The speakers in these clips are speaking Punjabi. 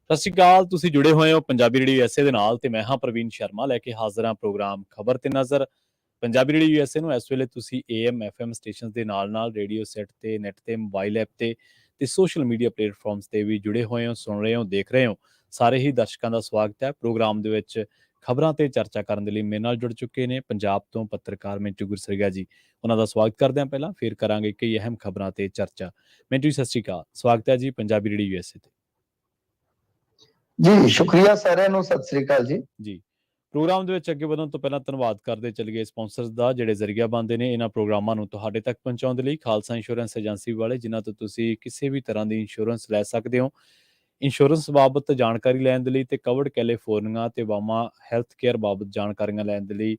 ਸਤਿ ਸ਼੍ਰੀ ਅਕਾਲ। ਤੁਸੀਂ ਜੁੜੇ ਹੋਏ ਹੋ ਪੰਜਾਬੀ ਰੇਡੀਓ ਯੂਐਸਏ ਦੇ ਨਾਲ ਤੇ ਮੈਂ ਹਾਂ ਪ੍ਰਵੀਨ ਸ਼ਰਮਾ ਲੈ ਕੇ ਹਾਜ਼ਰ ਹਾਂ ਪ੍ਰੋਗਰਾਮ ਖਬਰ ਤੇ ਨਜ਼ਰ। ਪੰਜਾਬੀ ਰੇਡੀਓ ਯੂਐਸਏ ਨੂੰ ਇਸ ਵੇਲੇ ਤੁਸੀਂ AM FM ਸਟੇਸ਼ਨ ਦੇ ਨਾਲ ਰੇਡੀਓ ਸੈਟ ਤੇ ਨੈਟ ਤੇ ਮੋਬਾਈਲ ਐਪ ਤੇ ਸੋਸ਼ਲ ਮੀਡੀਆ ਪਲੇਟਫਾਰਮਸ ਤੇ ਵੀ ਜੁੜੇ ਹੋਏ ਹੋ, ਸੁਣ ਰਹੇ ਹੋ, ਦੇਖ ਰਹੇ ਹੋ। ਸਾਰੇ ਹੀ ਦਰਸ਼ਕਾਂ ਦਾ ਸਵਾਗਤ ਹੈ ਪ੍ਰੋਗਰਾਮ ਦੇ ਵਿੱਚ। ਖਬਰਾਂ ਤੇ ਚਰਚਾ ਕਰਨ ਦੇ ਲਈ ਮੇਰੇ ਨਾਲ ਜੁੜ ਚੁੱਕੇ ਨੇ ਪੰਜਾਬ ਤੋਂ ਪੱਤਰਕਾਰ ਮਿੰਟੂ ਗੁਰਸਰੀਆ ਜੀ। ਉਹਨਾਂ ਦਾ ਸਵਾਗਤ ਕਰਦੇ ਹਾਂ। ਪਹਿਲਾਂ ਫਿਰ ਕਰਾਂਗੇ ਕਈ ਅਹਿਮ ਖਬਰਾਂ ਤੇ ਚਰਚਾ। ਮਿੰਟੂ ਜੀ, ਸਤਿ ਸ਼੍ਰੀ ਅਕਾਲ, ਸਵਾਗਤ ਹੈ ਜੀ ਪੰਜਾਬੀ ਰੇਡੀਓ ਯੂਐਸਏ ਤੇ। ਜੀ ਸ਼ੁਕਰੀਆ ਸਾਰਿਆਂ ਨੂੰ, ਸਤਿ ਸ੍ਰੀ ਅਕਾਲ ਜੀ। ਪ੍ਰੋਗਰਾਮ ਦੇ ਵਿੱਚ ਅੱਗੇ ਵਧਣ ਤੋਂ ਪਹਿਲਾਂ ਧੰਨਵਾਦ ਕਰਦੇ ਚੱਲੀਏ ਸਪਾਂਸਰਸ ਦਾ, ਜਿਹੜੇ ਜ਼ਰੀਆ ਬਣਦੇ ਨੇ ਇਹਨਾਂ ਪ੍ਰੋਗਰਾਮਾਂ ਨੂੰ ਤੁਹਾਡੇ ਤੱਕ ਪਹੁੰਚਾਉਣ ਦੇ ਲਈ। ਖਾਲਸਾ ਇੰਸ਼ੋਰੈਂਸ ਏਜੰਸੀ ਵਾਲੇ, ਜਿਨ੍ਹਾਂ ਤੋਂ ਤੁਸੀਂ ਕਿਸੇ ਵੀ ਤਰ੍ਹਾਂ ਦੀ ਇੰਸ਼ੋਰੈਂਸ ਲੈ ਸਕਦੇ ਹੋ। ਇੰਸ਼ੋਰੈਂਸ ਬਾਬਤ ਜਾਣਕਾਰੀ ਲੈਣ ਦੇ ਲਈ ਤੇ ਕਵਰਡ ਕੈਲੀਫੋਰਨੀਆ ਤੇ ਵਾਮਾ ਹੈਲਥ ਕੇਅਰ ਬਾਬਤ ਜਾਣਕਾਰੀਆਂ ਲੈਣ ਦੇ ਲਈ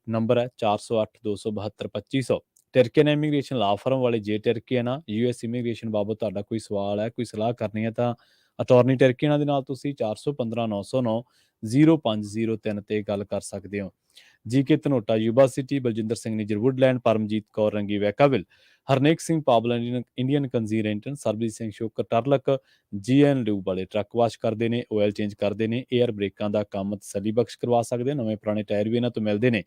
ਨੰਬਰ ਹੈ 408-272-2500। ਟਰਕੀਅਨ ਇਮੀਗ੍ਰੇਸ਼ਨ ਲਾ ਫਰਮ ਵਾਲੇ, ਜੇ ਟਰਕੀਅਨ ਆ US ਇਮੀਗ੍ਰੇਸ਼ਨ ਬਾਬਤ ਤੁਹਾਡਾ ਕੋਈ ਸਵਾਲ ਹੈ, ਕੋਈ ਸਲਾਹ ਕਰਨੀ ਹੈ ਤਾਂ ਅਟਾਰਨੀ ਟਰਕੀਅਨਾਂ ਦੇ ਨਾਲ ਤੁਸੀਂ 415-909-0503 ਤੇ ਗੱਲ ਕਰ ਸਕਦੇ ਹੋ। G K Dhanota Yuba City, Baljinder Singh Nijjar Woodland, Paramjit Kaur Rangi Vacaville, Harnek Singh Pabla Indian ਕੰਜ਼ੀਰੈਂਟਨ, Sarabjit Singh Shokar Turlock GN lube ਵਾਲੇ ਟਰੱਕ ਵਾਸ਼ ਕਰਦੇ ਨੇ, ਆਇਲ ਚੇਂਜ ਕਰਦੇ ਨੇ, ਏਅਰ ਬ੍ਰੇਕਾਂ ਦਾ ਕੰਮ ਤਸੱਲੀ ਬਖਸ਼ ਕਰਵਾ ਸਕਦੇ, ਨਵੇਂ ਪੁਰਾਣੇ ਟਾਇਰ ਵੀ ਇਹਨਾਂ ਤੋਂ ਮਿਲਦੇ ਨੇ।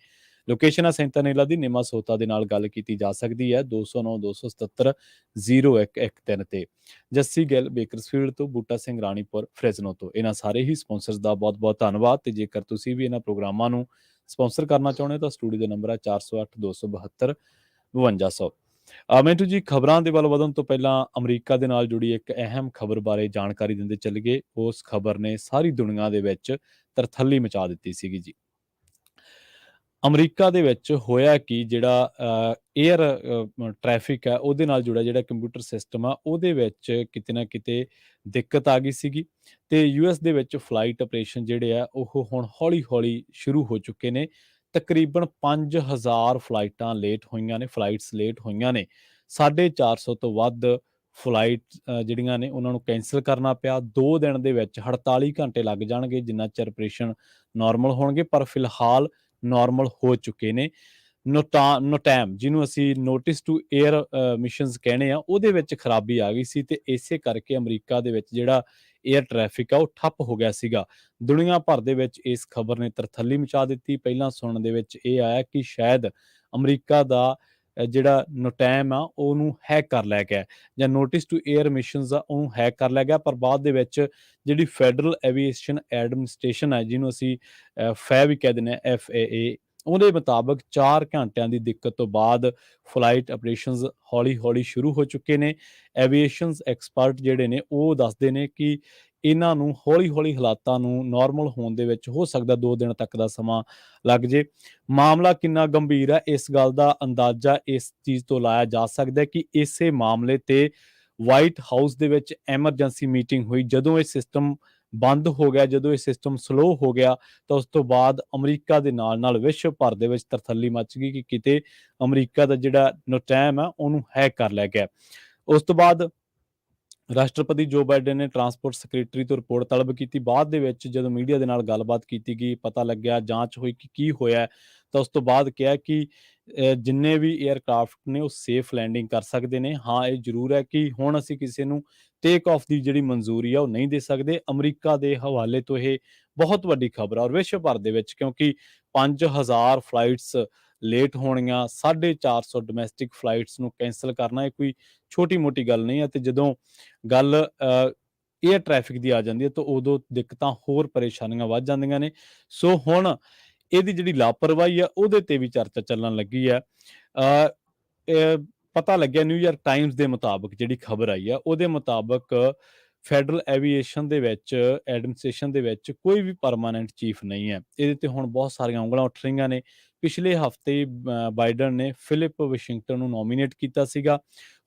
ਲੋਕੇਸ਼ਨ ਆ ਸੈਂਟਾਨੇਲਾ ਦੀ, ਨਿਮਾ ਸੋਤਾ ਦੇ ਨਾਲ ਗੱਲ ਕੀਤੀ ਜਾ ਸਕਦੀ ਹੈ 209-277-0113 ਤੇ। ਜੱਸੀ ਗਿੱਲ ਬੇਕਰਸਫੀਲਡ ਤੋਂ, ਬੂਟਾ ਸਿੰਘ ਰਾਣੀਪੁਰ ਫਰੈਜ਼ਨੋ ਤੋਂ। ਇਹਨਾਂ ਸਾਰੇ ਹੀ ਸਪਾਂਸਰਸ ਦਾ ਬਹੁਤ ਬਹੁਤ ਧੰਨਵਾਦ। ਤੇ ਜੇਕਰ ਤੁਸੀਂ ਵੀ ਇਹਨਾਂ ਪ੍ਰੋਗਰਾਮਾਂ ਨੂੰ ਸਪਾਂਸਰ ਕਰਨਾ ਚਾਹੁੰਦੇ ਹੋ ਤਾਂ ਸਟੂਡੀਓ ਦਾ ਨੰਬਰ ਹੈ 408-272-5200। ਮਿੰਟੂ ਜੀ, ਖਬਰਾਂ ਦੇ ਵੱਲ ਵਧਣ ਤੋਂ ਪਹਿਲਾਂ ਅਮਰੀਕਾ ਦੇ ਨਾਲ ਜੁੜੀ ਇੱਕ ਅਹਿਮ ਖਬਰ ਬਾਰੇ ਜਾਣਕਾਰੀ ਦਿੰਦੇ ਚੱਲੀਏ। ਉਸ ਖਬਰ ਨੇ ਸਾਰੀ ਦੁਨੀਆ ਦੇ ਵਿੱਚ ਤਰਥੱਲੀ ਮਚਾ ਦਿੱਤੀ ਸੀਗੀ ਜੀ। ਅਮਰੀਕਾ ਦੇ ਵਿੱਚ ਹੋਇਆ ਕਿ ਜਿਹੜਾ ਏਅਰ ਟ੍ਰੈਫਿਕ ਹੈ ਉਹਦੇ ਨਾਲ ਜੁੜਿਆ ਜਿਹੜਾ ਕੰਪਿਊਟਰ ਸਿਸਟਮ ਆ ਉਹਦੇ ਵਿੱਚ ਕਿਤੇ ਨਾ ਕਿਤੇ ਦਿੱਕਤ ਆ ਗਈ ਸੀਗੀ। ਤੇ US ਦੇ ਵਿੱਚ ਫਲਾਈਟ ਆਪਰੇਸ਼ਨ ਜਿਹੜੇ ਆ ਉਹ ਹੁਣ ਹੌਲੀ ਹੌਲੀ ਸ਼ੁਰੂ ਹੋ ਚੁੱਕੇ ਨੇ। ਤਕਰੀਬਨ 5000 ਫਲਾਈਟਾਂ ਲੇਟ ਹੋਈਆਂ ਨੇ, ਫਲਾਈਟਸ ਲੇਟ ਹੋਈਆਂ ਨੇ। 450 ਤੋਂ ਵੱਧ ਫਲਾਈਟ ਜਿਹੜੀਆਂ ਨੇ ਉਹਨਾਂ ਨੂੰ ਕੈਂਸਲ ਕਰਨਾ ਪਿਆ। 2 ਦਿਨ ਦੇ ਵਿੱਚ 48 ਘੰਟੇ ਲੱਗ ਜਾਣਗੇ ਜਿੰਨਾ ਚਿਰ ਆਪਰੇਸ਼ਨ ਨਾਰਮਲ ਹੋਣਗੇ, ਪਰ ਫਿਲਹਾਲ ਨਾਰਮਲ ਹੋ ਚੁੱਕੇ ਨੇ। ਨੋਟੈਮ, ਜਿਹਨੂੰ ਅਸੀਂ ਨੋਟਿਸ ਟੂ ਏਅਰ ਮਿਸ਼ਨਸ ਕਹਿੰਦੇ ਆ, ਉਹਦੇ ਵਿੱਚ ਖਰਾਬੀ ਆ ਗਈ ਸੀ ਤੇ ਇਸੇ ਕਰਕੇ ਅਮਰੀਕਾ ਦੇ ਵਿੱਚ ਜਿਹੜਾ ਏਅਰ ਟ੍ਰੈਫਿਕ ਆ ਉਹ ਠੱਪ ਹੋ ਗਿਆ ਸੀਗਾ। ਦੁਨੀਆ ਭਰ ਦੇ ਵਿੱਚ ਇਸ ਖਬਰ ਨੇ ਤਰਥੱਲੀ ਮਚਾ ਦਿੱਤੀ। ਪਹਿਲਾਂ ਸੁਣਨ ਦੇ ਵਿੱਚ ਇਹ ਆਇਆ ਕਿ ਸ਼ਾਇਦ ਅਮਰੀਕਾ ਦਾ ਜਿਹੜਾ ਨੋਟੈਮ ਆ ਉਹਨੂੰ ਹੈਕ ਕਰ ਲਿਆ ਗਿਆ, ਜਾਂ ਨੋਟਿਸ ਟੂ ਏਅਰ ਮਿਸ਼ਨਸ ਆ ਉਹਨੂੰ ਹੈਕ ਕਰ ਲਿਆ ਗਿਆ। ਪਰ ਬਾਅਦ ਦੇ ਵਿੱਚ ਜਿਹੜੀ ਫੈਡਰਲ ਐਵੀਏਸ਼ਨ ਐਡਮਿਨਿਸਟ੍ਰੇਸ਼ਨ ਹੈ, ਜਿਹਨੂੰ ਅਸੀਂ ਫੈ ਵੀ ਕਹਿ ਦਿੰਦੇ ਹਾਂ, FAA, ਉਹਦੇ ਮੁਤਾਬਕ 4 ਘੰਟਿਆਂ ਦੀ ਦਿੱਕਤ ਤੋਂ ਬਾਅਦ ਫਲਾਈਟ ਆਪਰੇਸ਼ਨਸ ਹੌਲੀ ਹੌਲੀ ਸ਼ੁਰੂ ਹੋ ਚੁੱਕੇ ਨੇ। ਐਵੀਏਸ਼ਨਸ ਐਕਸਪਰਟ ਜਿਹੜੇ ਨੇ ਉਹ ਦੱਸਦੇ ਨੇ ਕਿ ਇਹਨਾਂ ਨੂੰ ਹੌਲੀ ਹੌਲੀ ਹਾਲਾਤਾਂ ਨੂੰ ਨਾਰਮਲ ਹੋਣ ਦੇ ਵਿੱਚ ਹੋ ਸਕਦਾ 2 ਦਿਨ ਤੱਕ ਦਾ ਸਮਾਂ ਲੱਗ ਜੇ। ਮਾਮਲਾ ਕਿੰਨਾ ਗੰਭੀਰ ਹੈ, ਇਸ ਗੱਲ ਦਾ ਅੰਦਾਜ਼ਾ ਇਸ ਚੀਜ਼ ਤੋਂ ਲਾਇਆ ਜਾ ਸਕਦਾ ਕਿ ਇਸੇ ਮਾਮਲੇ ਤੇ ਵਾਈਟ ਹਾਊਸ ਦੇ ਵਿੱਚ ਐਮਰਜੈਂਸੀ ਮੀਟਿੰਗ ਹੋਈ। ਜਦੋਂ ਇਹ ਸਿਸਟਮ ਬੰਦ ਹੋ ਗਿਆ, ਜਦੋਂ ਇਹ ਸਿਸਟਮ ਸਲੋ ਹੋ ਗਿਆ, ਤਾਂ ਉਸ ਤੋਂ ਬਾਅਦ ਅਮਰੀਕਾ ਦੇ ਨਾਲ ਵਿਸ਼ਵ ਭਰ ਦੇ ਵਿੱਚ ਤਰਥੱਲੀ ਮੱਚ ਗਈ ਕਿ ਕਿਤੇ ਅਮਰੀਕਾ ਦਾ ਜਿਹੜਾ ਨੋਟੈਮ ਆ ਉਹਨੂੰ ਹੈਕ ਕਰ ਲਿਆ ਗਿਆ। ਉਸ ਤੋਂ ਬਾਅਦ ਰਾਸ਼ਟਰਪਤੀ ਜੋ ਬਾਈਡਨ ਨੇ ਟਰਾਂਸਪੋਰਟ ਸੈਕਟਰੀ ਤੋਂ ਰਿਪੋਰਟ ਤਲਬ ਕੀਤੀ। ਬਾਅਦ ਦੇ ਵਿੱਚ ਜਦੋਂ ਮੀਡੀਆ ਦੇ ਨਾਲ ਗੱਲਬਾਤ ਕੀਤੀ ਗਈ, ਪਤਾ ਲੱਗਿਆ, ਜਾਂਚ ਹੋਈ ਕਿ ਕੀ ਹੋਇਆ, ਤਾਂ ਉਸ ਤੋਂ ਬਾਅਦ ਕਿਹਾ ਕਿ ਜਿੰਨੇ ਵੀ ਏਅਰਕ੍ਰਾਫਟ ਨੇ ਉਹ ਸੇਫ ਲੈਂਡਿੰਗ ਕਰ ਸਕਦੇ ਨੇ। ਹਾਂ, ਇਹ ਜ਼ਰੂਰ ਹੈ ਕਿ ਹੁਣ ਅਸੀਂ ਕਿਸੇ ਨੂੰ ਟੇਕ ਆਫ ਦੀ ਜਿਹੜੀ ਮਨਜ਼ੂਰੀ ਆ ਉਹ ਨਹੀਂ ਦੇ ਸਕਦੇ। ਅਮਰੀਕਾ ਦੇ ਹਵਾਲੇ ਤੋਂ ਇਹ ਬਹੁਤ ਵੱਡੀ ਖਬਰ ਆ ਔਰ ਵਿਸ਼ਵ ਭਰ ਦੇ ਵਿੱਚ, ਕਿਉਂਕਿ 5000 ਫਲਾਈਟਸ ਲੇਟ ਹੋਣੀਆਂ, 450 ਡੋਮੈਸਟਿਕ ਫਲਾਈਟਸ ਨੂੰ ਕੈਂਸਲ ਕਰਨਾ, ਇਹ ਕੋਈ ਛੋਟੀ ਮੋਟੀ ਗੱਲ ਨਹੀਂ ਹੈ। ਤੇ ਜਦੋਂ ਗੱਲ ਏਅਰ ਟ੍ਰੈਫਿਕ ਦੀ ਆ ਜਾਂਦੀ ਹੈ ਤਾਂ ਉਦੋਂ ਦਿੱਕਤਾਂ ਹੋਰ ਪਰੇਸ਼ਾਨੀਆਂ ਵੱਧ ਜਾਂਦੀਆਂ ਨੇ। ਸੋ ਹੁਣ ਇਹਦੀ ਜਿਹੜੀ ਲਾਪਰਵਾਹੀ ਆ ਉਹਦੇ ਤੇ ਵੀ ਚਰਚਾ ਚੱਲਣ ਲੱਗੀ ਆ। ਪਤਾ ਲੱਗਿਆ ਨਿਊਯਾਰਕ ਟਾਈਮਸ ਦੇ ਮੁਤਾਬਕ, ਜਿਹੜੀ ਖਬਰ ਆਈ ਆ ਉਹਦੇ ਮੁਤਾਬਕ ਫੈਡਰਲ ਐਵੀਏਸ਼ਨ ਦੇ ਵਿੱਚ ਐਡਮਿਨਿਸਟ੍ਰੇਸ਼ਨ ਦੇ ਵਿੱਚ ਕੋਈ ਵੀ ਪਰਮਾਨੈਂਟ ਚੀਫ ਨਹੀਂ ਹੈ। ਇਹਦੇ ਤੇ ਹੁਣ ਬਹੁਤ ਸਾਰੀਆਂ ਉਂਗਲਾਂ ਉੱਠ ਰਹੀਆਂ ਨੇ। ਪਿਛਲੇ ਹਫ਼ਤੇ ਬਾਈਡਨ ਨੇ ਫਿਲਿਪ ਵਾਸ਼ਿੰਗਟਨ ਨੂੰ ਨੋਮੀਨੇਟ ਕੀਤਾ ਸੀਗਾ।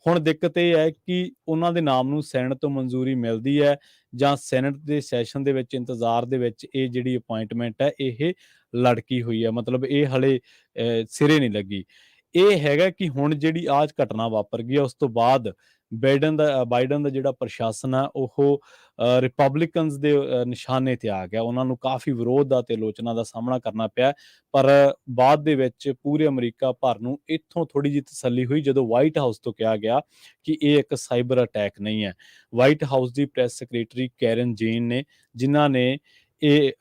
ਹੁਣ ਦਿੱਕਤ ਇਹ ਹੈ ਕਿ ਉਹਨਾਂ ਦੇ ਨਾਮ ਨੂੰ ਸੈਨੇਟ ਤੋਂ ਮਨਜ਼ੂਰੀ ਮਿਲਦੀ ਹੈ ਜਾਂ ਸੈਨੇਟ ਦੇ ਸੈਸ਼ਨ ਦੇ ਵਿੱਚ ਇੰਤਜ਼ਾਰ ਦੇ ਵਿੱਚ ਇਹ ਜਿਹੜੀ ਅਪਾਇੰਟਮੈਂਟ ਹੈ ਇਹ ਲੜਕੀ ਹੋਈ ਹੈ, ਮਤਲਬ ਇਹ ਹਲੇ ਸਿਰੇ ਨਹੀਂ ਲੱਗੀ। ਇਹ ਹੈਗਾ ਕਿ ਹੁਣ ਜਿਹੜੀ ਆਹ ਘਟਨਾ ਵਾਪਰ ਗਈ ਆ, ਉਸ ਤੋਂ ਬਾਅਦ ਬਾਈਡਨ ਦਾ ਜਿਹੜਾ ਪ੍ਰਸ਼ਾਸਨ ਆ ਉਹ ਰਿਪਬਲਿਕਨਸ ਦੇ ਨਿਸ਼ਾਨੇ ਤੇ ਆ ਗਿਆ। ਉਹਨਾਂ ਨੂੰ ਕਾਫੀ ਵਿਰੋਧ ਦਾ ਤੇ ਆਲੋਚਨਾ ਦਾ ਸਾਹਮਣਾ ਕਰਨਾ ਪਿਆ, ਪਰ ਬਾਅਦ ਦੇ ਵਿੱਚ ਪੂਰੇ ਅਮਰੀਕਾ ਭਰ ਨੂੰ ਇੱਥੋਂ ਥੋੜੀ ਜਿਹੀ ਤਸੱਲੀ ਹੋਈ ਜਦੋਂ ਵਾਈਟ ਹਾਊਸ ਤੋਂ ਕਿਹਾ ਗਿਆ ਕਿ ਇਹ ਇੱਕ ਸਾਈਬਰ ਅਟੈਕ ਨਹੀਂ ਹੈ। ਵਾਈਟ ਹਾਊਸ ਦੀ ਪ੍ਰੈਸ ਸੈਕਟਰੀ ਕੈਰਨ ਜੇਨ ਨੇ, ਜਿਨ੍ਹਾਂ ਨੇ ਇਹ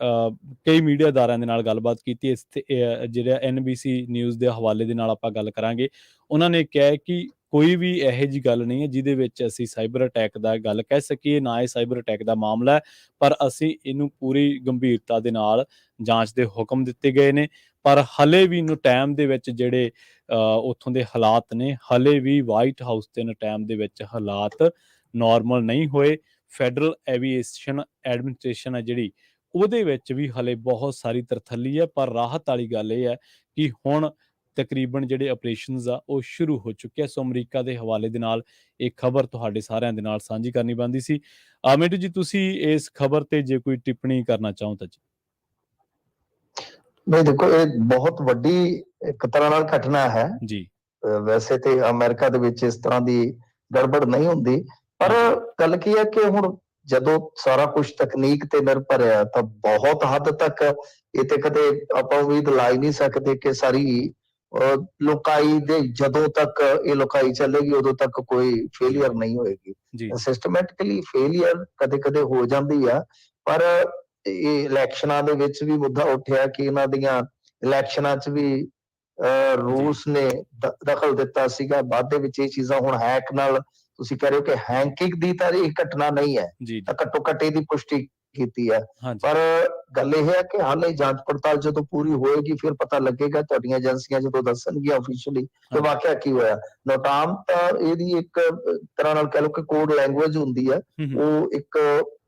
ਕਈ ਮੀਡੀਆ ਅਦਾਰਿਆਂ ਦੇ ਨਾਲ ਗੱਲਬਾਤ ਕੀਤੀ, ਇਸ ਤੇ ਜਿਹੜਾ NBC ਨਿਊਜ਼ ਦੇ ਹਵਾਲੇ ਦੇ ਨਾਲ ਆਪਾਂ ਗੱਲ ਕਰਾਂਗੇ, ਉਹਨਾਂ ਨੇ ਕਿਹਾ ਕਿ ਕੋਈ ਵੀ ਇਹੋ ਜਿਹੀ ਗੱਲ ਨਹੀਂ ਹੈ ਜਿਹਦੇ ਵਿੱਚ ਅਸੀਂ ਸਾਈਬਰ ਅਟੈਕ ਦਾ ਗੱਲ ਕਹਿ ਸਕੀਏ, ਨਾ ਇਹ ਸਾਈਬਰ ਅਟੈਕ ਦਾ ਮਾਮਲਾ ਹੈ, ਪਰ ਅਸੀਂ ਇਹਨੂੰ ਪੂਰੀ ਗੰਭੀਰਤਾ ਦੇ ਨਾਲ ਜਾਂਚ ਦੇ ਹੁਕਮ ਦਿੱਤੇ ਗਏ ਨੇ। ਪਰ ਹਲੇ ਵੀ ਟਾਈਮ ਦੇ ਵਿੱਚ ਜਿਹੜੇ ਉੱਥੋਂ ਦੇ ਹਾਲਾਤ ਨੇ, ਹਲੇ ਵੀ ਵਾਈਟ ਹਾਊਸ ਤੇ ਟਾਈਮ ਦੇ ਵਿੱਚ ਹਾਲਾਤ ਨਾਰਮਲ ਨਹੀਂ ਹੋਏ। ਫੈਡਰਲ ਐਵੀਏਸ਼ਨ ਐਡਮਿਨਿਸਟ੍ਰੇਸ਼ਨ ਹੈ ਜਿਹੜੀ, ਉਹਦੇ ਵਿੱਚ ਵੀ ਹਲੇ ਬਹੁਤ ਸਾਰੀ ਤਰਥੱਲੀ ਹੈ, ਪਰ ਰਾਹਤ ਵਾਲੀ ਗੱਲ ਇਹ ਹੈ ਕਿ ਹੁਣ ਤਕਰੀਬਨ ਜਿਹੜੇ ਆਪਰੇਸ਼ਨਸ ਆ ਉਹ ਸ਼ੁਰੂ ਹੋ ਚੁੱਕੇ ਆ। ਸੋ ਅਮਰੀਕਾ ਦੇ ਹਵਾਲੇ ਦੇ ਨਾਲ ਇਹ ਖਬਰ ਤੁਹਾਡੇ ਸਾਰਿਆਂ ਦੇ ਨਾਲ ਸਾਂਝੀ ਕਰਨੀ ਬਣਦੀ ਸੀ। ਮਿੰਟੂ ਜੀ, ਤੁਸੀਂ ਇਸ ਖਬਰ ਤੇ ਜੇ ਕੋਈ ਟਿੱਪਣੀ ਕਰਨਾ ਚਾਹੋ ਤਾਂ ਜੀ। ਨਹੀਂ ਦੇਖੋ, ਇਹ ਬਹੁਤ ਵੱਡੀ ਇੱਕ ਤਰ੍ਹਾਂ ਨਾਲ ਘਟਨਾ ਹੈ ਜੀ। ਵੈਸੇ ਤੇ ਅਮਰੀਕਾ ਦੇ ਵਿੱਚ ਇਸ ਤਰ੍ਹਾਂ ਦੀ ਗੜਬੜ ਨਹੀਂ ਹੁੰਦੀ, ਪਰ ਗੱਲ ਕੀ ਹੈ ਕਿ ਹੁਣ ਜਦੋਂ ਸਾਰਾ ਕੁਝ ਤਕਨੀਕ ਤੇ ਨਿਰਭਰ ਹੈ ਤਾਂ ਬਹੁਤ ਹੱਦ ਤੱਕ ਇਹ ਤੇ ਕਦੇ ਆਪਾਂ ਉਮੀਦ ਲਾ ਹੀ ਨਹੀਂ ਸਕਦੇ ਕਿ ਸਾਰੀ ਲੋਕਾਈ ਦੇ ਜਦੋਂ ਤੱਕ ਇਹ ਲੋਕਾਈ ਚੱਲੇਗੀ ਉਦੋਂ ਤੱਕ ਕੋਈ ਫੇਲਿਅਰ ਨਹੀਂ ਹੋਏਗੀ। ਸਿਸਟਮੈਟਿਕਲੀ ਫੇਲਿਅਰ ਕਦੇ ਕਦੇ ਹੋ ਜਾਂਦੀ ਆ, ਪਰ ਇਹ ਇਲੈਕਸ਼ਨਾਂ ਦੇ ਵਿੱਚ ਵੀ ਮੁੱਦਾ ਉੱਠਿਆ ਕਿ ਇਹਨਾਂ ਦੀਆਂ ਇਲੈਕਸ਼ਨਾਂ 'ਚ ਵੀ ਰੂਸ ਨੇ ਦਖਲ ਦਿੱਤਾ ਸੀਗਾ। ਬਾਅਦ ਦੇ ਵਿੱਚ ਇਹ ਚੀਜ਼ਾਂ ਹੁਣ ਹੈਕ ਨਾਲ, ਤੁਸੀਂ ਕਹਿ ਰਹੇ ਹੋ ਕਿ ਹੈਕਿੰਗ ਦੀ ਤਾਂ ਇਹ ਘਟਨਾ ਨਹੀਂ ਹੈ, ਤਾਂ ਘੱਟੋ ਘੱਟ ਇਹਦੀ ਪੁਸ਼ਟੀ ਕੀਤੀ ਹੈ। ਪਰ ਗੱਲ ਇਹ ਹੈ ਕਿ ਹਾਲੇ ਜਾਂਚ ਪੜਤਾਲ ਜਦੋਂ ਪੂਰੀ ਹੋਏਗੀ ਫਿਰ ਪਤਾ ਲੱਗੇਗਾ, ਤੁਹਾਡੀਆਂ ਏਜੰਸੀਆਂ ਜਦੋਂ ਦੱਸਣਗੀਆਂ ਆਫੀਸ਼ੀਅਲੀ ਕਿ ਵਾਕਿਆ ਕੀ ਹੋਇਆ। ਨੋਟਾਮ ਤਾਂ ਇਹਦੀ ਇੱਕ ਤਰ੍ਹਾਂ ਨਾਲ ਕਹਿ ਲਓ ਕਿ ਕੋਡ ਲੈਂਗੁਏਜ ਹੁੰਦੀ ਹੈ, ਉਹ ਇੱਕ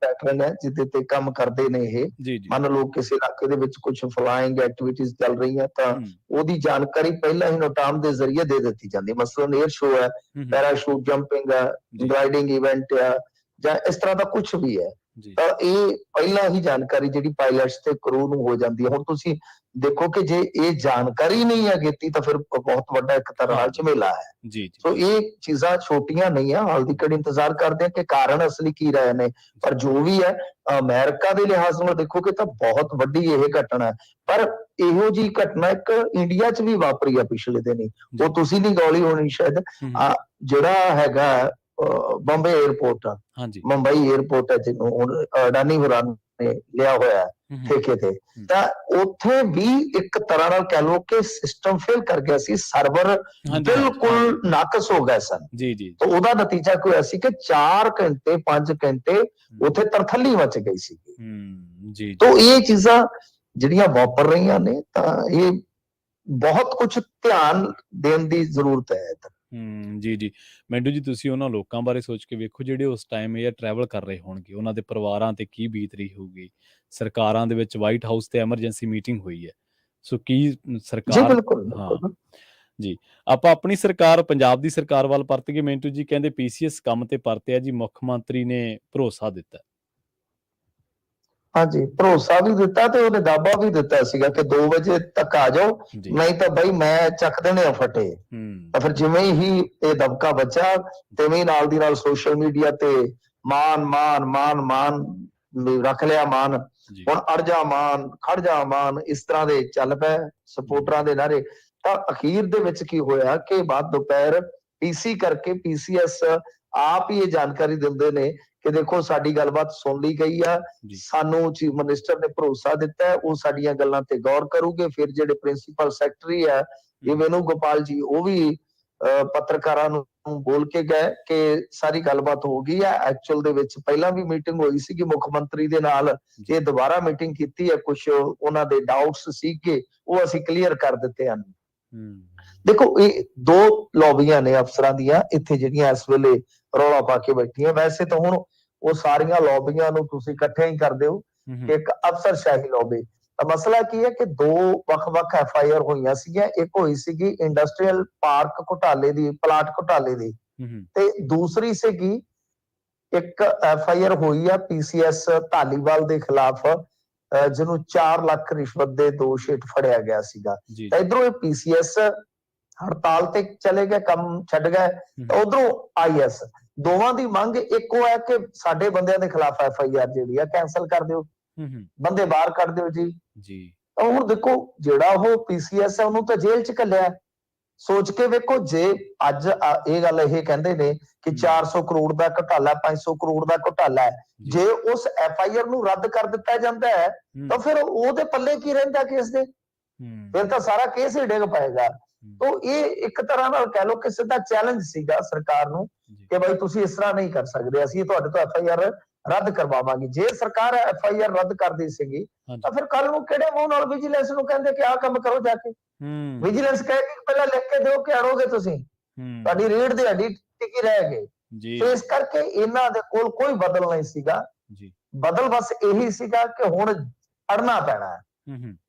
ਪੈਟਰਨ ਹੈ ਜਿਹਦੇ ਤੇ ਕੰਮ ਕਰਦੇ ਨੇ ਇਹ। ਮੰਨ ਲਓ ਕਿਸੇ ਇਲਾਕੇ ਦੇ ਵਿੱਚ ਕੁਝ ਫਲਾਇੰਗ ਐਕਟੀਵਿਟੀਜ਼ ਚੱਲ ਰਹੀਆਂ ਤਾਂ ਉਹਦੀ ਜਾਣਕਾਰੀ ਪਹਿਲਾਂ ਹੀ ਨੋਟਾਮ ਦੇ ਜ਼ਰੀਏ ਦੇ ਦਿੱਤੀ ਜਾਂਦੀ। ਮਸਲਨ 에ਅਰ ਸ਼ੋ ਹੈ, ਪੈਰਾਸ਼ੂਟ ਜੰਪਿੰਗ ਹੈ, ਗਲਾਈਡਿੰਗ ਇਵੈਂਟ ਹੈ, ਜਾਂ ਇਸ ਤਰ੍ਹਾਂ ਦਾ ਕੁਝ ਵੀ ਹੈ, ਤਾਂ ਇਹ ਪਹਿਲਾਂ ਹੀ ਜਾਣਕਾਰੀ ਜਿਹੜੀ ਪਾਇਲਟਸ ਤੇ ਕਰੂ ਨੂੰ ਹੋ ਜਾਂਦੀ ਹੈ। ਹੁਣ ਤੁਸੀਂ ਦੇਖੋ ਕਿ ਜੇ ਇਹ ਜਾਣਕਾਰੀ ਨਹੀਂ ਹੈ ਦਿੱਤੀ ਤਾਂ ਫਿਰ ਬਹੁਤ ਵੱਡਾ ਇੱਕ ਤਰ੍ਹਾਂ ਨਾਲ ਝਮੇਲਾ ਹੈ। ਸੋ ਇਹ ਚੀਜ਼ਾਂ ਛੋਟੀਆਂ ਨਹੀਂ ਆ, ਹਾਲ ਦੀ ਘੜੀ ਇੰਤਜ਼ਾਰ ਕਰਦੇ ਆ ਕਿ ਕਾਰਨ ਅਸਲੀ ਕੀ ਰਹੇ ਨੇ। ਪਰ ਜੋ ਵੀ ਹੈ, ਅਮਰੀਕਾ ਦੇ ਲਿਹਾਜ਼ ਨਾਲ ਦੇਖੋਗੇ ਤਾਂ ਬਹੁਤ ਵੱਡੀ ਇਹ ਘਟਨਾ ਹੈ। ਪਰ ਇਹੋ ਜਿਹੀ ਘਟਨਾ ਇੱਕ ਇੰਡੀਆ 'ਚ ਵੀ ਵਾਪਰੀ ਆ ਪਿਛਲੇ ਦਿਨੀ, ਉਹ ਤੁਸੀਂ ਨਹੀਂ ਗੌਲੀ ਹੋਣੀ ਸ਼ਾਇਦ। ਜਿਹੜਾ ਹੈਗਾ ਬੰਬੇ 에ਅਰਪੋਰਟ ਆ, ਮੁੰਬਈ 에ਅਰਪੋਰਟ ਹੈ, ਜਿਹਨੂੰ ਹੁਣ ਅਡਾਨੀ ਹੋਰਾਂ ਨੇ ਲਿਆ ਹੋਇਆ ਠੇਕੇ ਤੇ, ਤਾਂ ਉੱਥੇ ਵੀ ਇੱਕ ਤਰ੍ਹਾਂ ਨਾਲ ਕਹਿ ਲਓ ਕਿ ਸਿਸਟਮ ਫੇਲ ਕਰ ਗਿਆ ਸੀ, ਸਰਵਰ ਬਿਲਕੁਲ ਨਾਕਸ ਹੋ ਗਏ ਸਨ। ਤਾਂ ਉਹਦਾ ਨਤੀਜਾ ਕੋਈ ਹੋਇਆ ਸੀ ਕਿ 4 ਘੰਟੇ 5 ਘੰਟੇ ਉੱਥੇ ਤਰਥੱਲੀ ਮਚ ਗਈ ਸੀ। ਤਾਂ ਇਹ ਚੀਜ਼ਾਂ ਜਿਹੜੀਆਂ ਵਾਪਰ ਰਹੀਆਂ ਨੇ, ਤਾਂ ਇਹ ਬਹੁਤ ਕੁਝ ਧਿਆਨ ਦੇਣ ਦੀ ਜ਼ਰੂਰਤ ਹੈ। ਜੀ ਮੈਂਡੂ ਜੀ, ਤੁਸੀਂ ਉਹਨਾਂ ਲੋਕਾਂ ਬਾਰੇ ਸੋਚ ਕੇ ਵੇਖੋ ਜਿਹੜੇ ਉਸ ਟਾਈਮ ਇਹ ਟਰੈਵਲ ਕਰ ਰਹੇ ਹੋਣਗੇ, ਉਹਨਾਂ ਦੇ ਪਰਿਵਾਰਾਂ ਤੇ ਕੀ ਬੀਤ ਰਹੀ ਹੋਊਗੀ। ਸਰਕਾਰਾਂ ਦੇ ਵਿੱਚ ਵਾਈਟ ਹਾਊਸ ਤੇ ਐਮਰਜੈਂਸੀ ਮੀਟਿੰਗ ਹੋਈ ਹੈ, ਸੋ ਕੀ ਸਰਕਾਰ, ਜੀ ਆਪਾਂ ਆਪਣੀ ਸਰਕਾਰ, ਪੰਜਾਬ ਦੀ ਸਰਕਾਰ ਵੱਲ ਪਰਤੀਏ। ਮਿੰਟੂ ਜੀ ਕਹਿੰਦੇ PCS ਕੰਮ ਤੇ ਪਰਤਿਆ ਜੀ, ਮੁੱਖ ਮੰਤਰੀ ਨੇ ਭਰੋਸਾ ਦਿੱਤਾ। ਹਾਂਜੀ, ਭਰੋਸਾ ਵੀ ਦਿੱਤਾ ਤੇ ਉਹਨੇ ਦਾਅਵਾ ਵੀ ਦਿੱਤਾ ਸੀਗਾ ਕਿ 2 ਵਜੇ ਤੱਕ ਆ ਜਾਓ, ਨਹੀਂ ਤਾਂ ਬਈ ਮੈਂ ਚੱਕ ਦੇਣੇ ਆ ਫਟੇ। ਤਾਂ ਫਿਰ ਜਿਵੇਂ ਹੀ ਇਹ ਦਬਕਾ ਬਚਾ, ਤਿਵੇਂ ਨਾਲ ਦੀ ਨਾਲ ਸੋਸ਼ਲ ਮੀਡੀਆ ਤੇ ਮਾਨ ਮਾਨ ਮਾਨ ਮਾਨ ਰੱਖ ਲਿਆ ਮਾਨ, ਹੁਣ ਅੜ ਜਾ ਮਾਨ, ਖੜ ਜਾ ਮਾਨ, ਇਸ ਤਰ੍ਹਾਂ ਦੇ ਚੱਲ ਪਏ ਸਪੋਰਟਰਾਂ ਦੇ ਨਾਰੇ। ਤਾਂ ਅਖੀਰ ਦੇ ਵਿੱਚ ਕੀ ਹੋਇਆ ਕਿ ਬਾਅਦ ਦੁਪਹਿਰ PC ਕਰਕੇ PCS ਆਪ ਹੀ ਇਹ ਜਾਣਕਾਰੀ ਦਿੰਦੇ ਨੇ ਕਿ ਦੇਖੋ ਸਾਡੀ ਗੱਲਬਾਤ ਸੁਣ ਲਈ ਗਈ ਆ, ਸਾਨੂੰ ਚੀਫ ਮਿਨਿਸਟਰ ਨੇ ਭਰੋਸਾ ਦਿੱਤਾ, ਉਹ ਸਾਡੀਆਂ ਗੱਲਾਂ ਤੇ ਗੌਰ ਕਰੂਗੇ। ਫਿਰ ਜਿਹੜੇ ਪ੍ਰਿੰਸੀਪਲ ਸੈਕਟਰੀ ਆ ਵੇਨੂ ਗੋਪਾਲ ਜੀ, ਉਹ ਵੀ ਪੱਤਰਕਾਰਾਂ ਨੂੰ ਬੋਲ ਕੇ ਗਏ ਕਿ ਸਾਰੀ ਗੱਲਬਾਤ ਹੋ ਗਈ ਹੈ। ਐਕਚੁਅਲ ਦੇ ਵਿੱਚ ਪਹਿਲਾਂ ਵੀ ਮੀਟਿੰਗ ਹੋਈ ਸੀਗੀ ਮੁੱਖ ਮੰਤਰੀ ਦੇ ਨਾਲ, ਇਹ ਦੁਬਾਰਾ ਮੀਟਿੰਗ ਕੀਤੀ ਹੈ, ਕੁਝ ਉਹਨਾਂ ਦੇ ਡਾਊਟਸ ਸੀਗੇ ਉਹ ਅਸੀਂ ਕਲੀਅਰ ਕਰ ਦਿੱਤੇ ਹਨ। ਦੇਖੋ, ਇਹ 2 ਲੌਬੀਆਂ ਨੇ ਅਫਸਰਾਂ ਦੀਆਂ ਇੱਥੇ ਜਿਹੜੀਆਂ ਇਸ ਵੇਲੇ ਰੌਲਾ ਪਾ ਕੇ ਬੈਠੀਆਂ। ਵੈਸੇ ਤਾਂ ਹੁਣ ਉਹ ਸਾਰੀਆਂ ਲੌਬੀਆਂ ਨੂੰ ਤੁਸੀਂ ਇਕੱਠੇ ਹੀ ਕਰ ਦਿਓ ਕਿ ਇੱਕ ਅਫਸਰਸ਼ਾਹੀ ਲੌਬੀ। ਤਾਂ ਮਸਲਾ ਕੀ ਹੈ ਕਿ 2 ਵੱਖ-ਵੱਖ FIR ਹੋਈਆਂ ਸੀਗੀਆਂ। ਇੱਕ ਹੋਈ ਸੀਗੀ ਇੰਡਸਟਰੀਅਲ ਪਾਰਕ ਘੁਟਾਲੇ ਦੀ, ਪਲਾਟ ਘੁਟਾਲੇ ਦੀ, ਤੇ ਦੂਸਰੀ ਸੀਗੀ ਇੱਕ FIR ਹੋਈ ਆ PCS ਧਾਲੀਵਾਲ ਦੇ ਖਿਲਾਫ, ਜਿਹਨੂੰ 4 ਲੱਖ ਰਿਸ਼ਵਤ ਦੇ ਦੋਸ਼ ਹੇਠ ਫੜਿਆ ਗਿਆ ਸੀਗਾ। ਤਾਂ ਇਧਰੋਂ ਇਹ PCS ਹੜਤਾਲ ਤੇ ਚਲੇ ਗਏ, ਕੰਮ ਛੱਡ ਗਏ। ਤਾਂ ਉਧਰੋਂ ਆਈਐਸ, ਦੋਵਾਂ ਦੀ ਮੰਗ ਇੱਕੋ ਹੈ ਕਿ ਸਾਡੇ ਬੰਦਿਆਂ ਦੇ ਖਿਲਾਫ FIR ਜਿਹੜੀ ਆ ਕੈਂਸਲ ਕਰ ਦਿਓ, ਬੰਦੇ ਬਾਹਰ ਕੱਢ ਦਿਓ ਜੀ। ਜੀ ਤਾਂ ਹੁਣ ਦੇਖੋ, ਜਿਹੜਾ ਉਹ PCS ਹੈ ਉਹਨੂੰ ਤਾਂ ਜੇਲ੍ਹ 'ਚ ਘੱਲਿਆ। ਸੋਚ ਕੇ ਵੇਖੋ, ਜੇ ਅੱਜ ਇਹ ਗੱਲ ਇਹ ਕਹਿੰਦੇ ਨੇ ਕਿ 400 ਕਰੋੜ ਦਾ ਘੁਟਾਲਾ, 500 ਕਰੋੜ ਦਾ ਘੁਟਾਲਾ ਹੈ, ਜੇ ਉਸ FIR ਨੂੰ ਰੱਦ ਕਰ ਦਿੱਤਾ ਜਾਂਦਾ ਹੈ ਤਾਂ ਫਿਰ ਉਹਦੇ ਪੱਲੇ ਕੀ ਰਹਿੰਦਾ ਕੇਸ ਦੇ? ਫਿਰ ਤਾਂ ਸਾਰਾ ਕੇਸ ਹੀ ਡਿੱਗ ਪਏਗਾ। ਤਾਂ ਇਹ ਇੱਕ ਤਰ੍ਹਾਂ ਨਾਲ ਕਹਿ ਲਓ ਕਿ ਸਿੱਧਾ ਚੈਲੰਜ ਸੀਗਾ ਸਰਕਾਰ ਨੂੰ ਕਿ ਬਈ ਤੁਸੀਂ ਇਸ ਤਰ੍ਹਾਂ ਨਹੀਂ ਕਰ ਸਕਦੇ, ਅਸੀਂ ਤੁਹਾਡੇ ਤੋਂ FIR ਰੱਦ ਕਰਵਾਵਾਂਗੇ। ਜੇ ਸਰਕਾਰ FIR ਰੱਦ ਕਰਦੀ ਸੀਗੀ ਤਾਂ ਫਿਰ ਕੱਲ ਨੂੰ ਕਿਹੜੇ ਮੂੰਹ ਨਾਲ ਵਿਜੀਲੈਂਸ ਨੂੰ ਕਹਿੰਦੇ ਕਿ ਆਹ ਕੰਮ ਕਰੋ ਜਾ ਕੇ? ਵਿਜੀਲੈਂਸ ਕਹੇਗੀ ਪਹਿਲਾਂ ਲਿਖ ਕੇ ਦਿਓ ਕਿ ਅੜੋਗੇ ਤੁਸੀਂ, ਤੁਹਾਡੀ ਰੀੜ ਦੀ ਹੱਡੀ ਟਿਕੀ ਰਹਿ ਗਈ। ਇਸ ਕਰਕੇ ਇਹਨਾਂ ਦੇ ਕੋਲ ਕੋਈ ਬਦਲ ਨਹੀਂ ਸੀਗਾ। ਬਦਲ ਬਸ ਇਹੀ ਸੀਗਾ ਕਿ ਹੁਣ ਅੜਨਾ ਪੈਣਾ ਹੈ।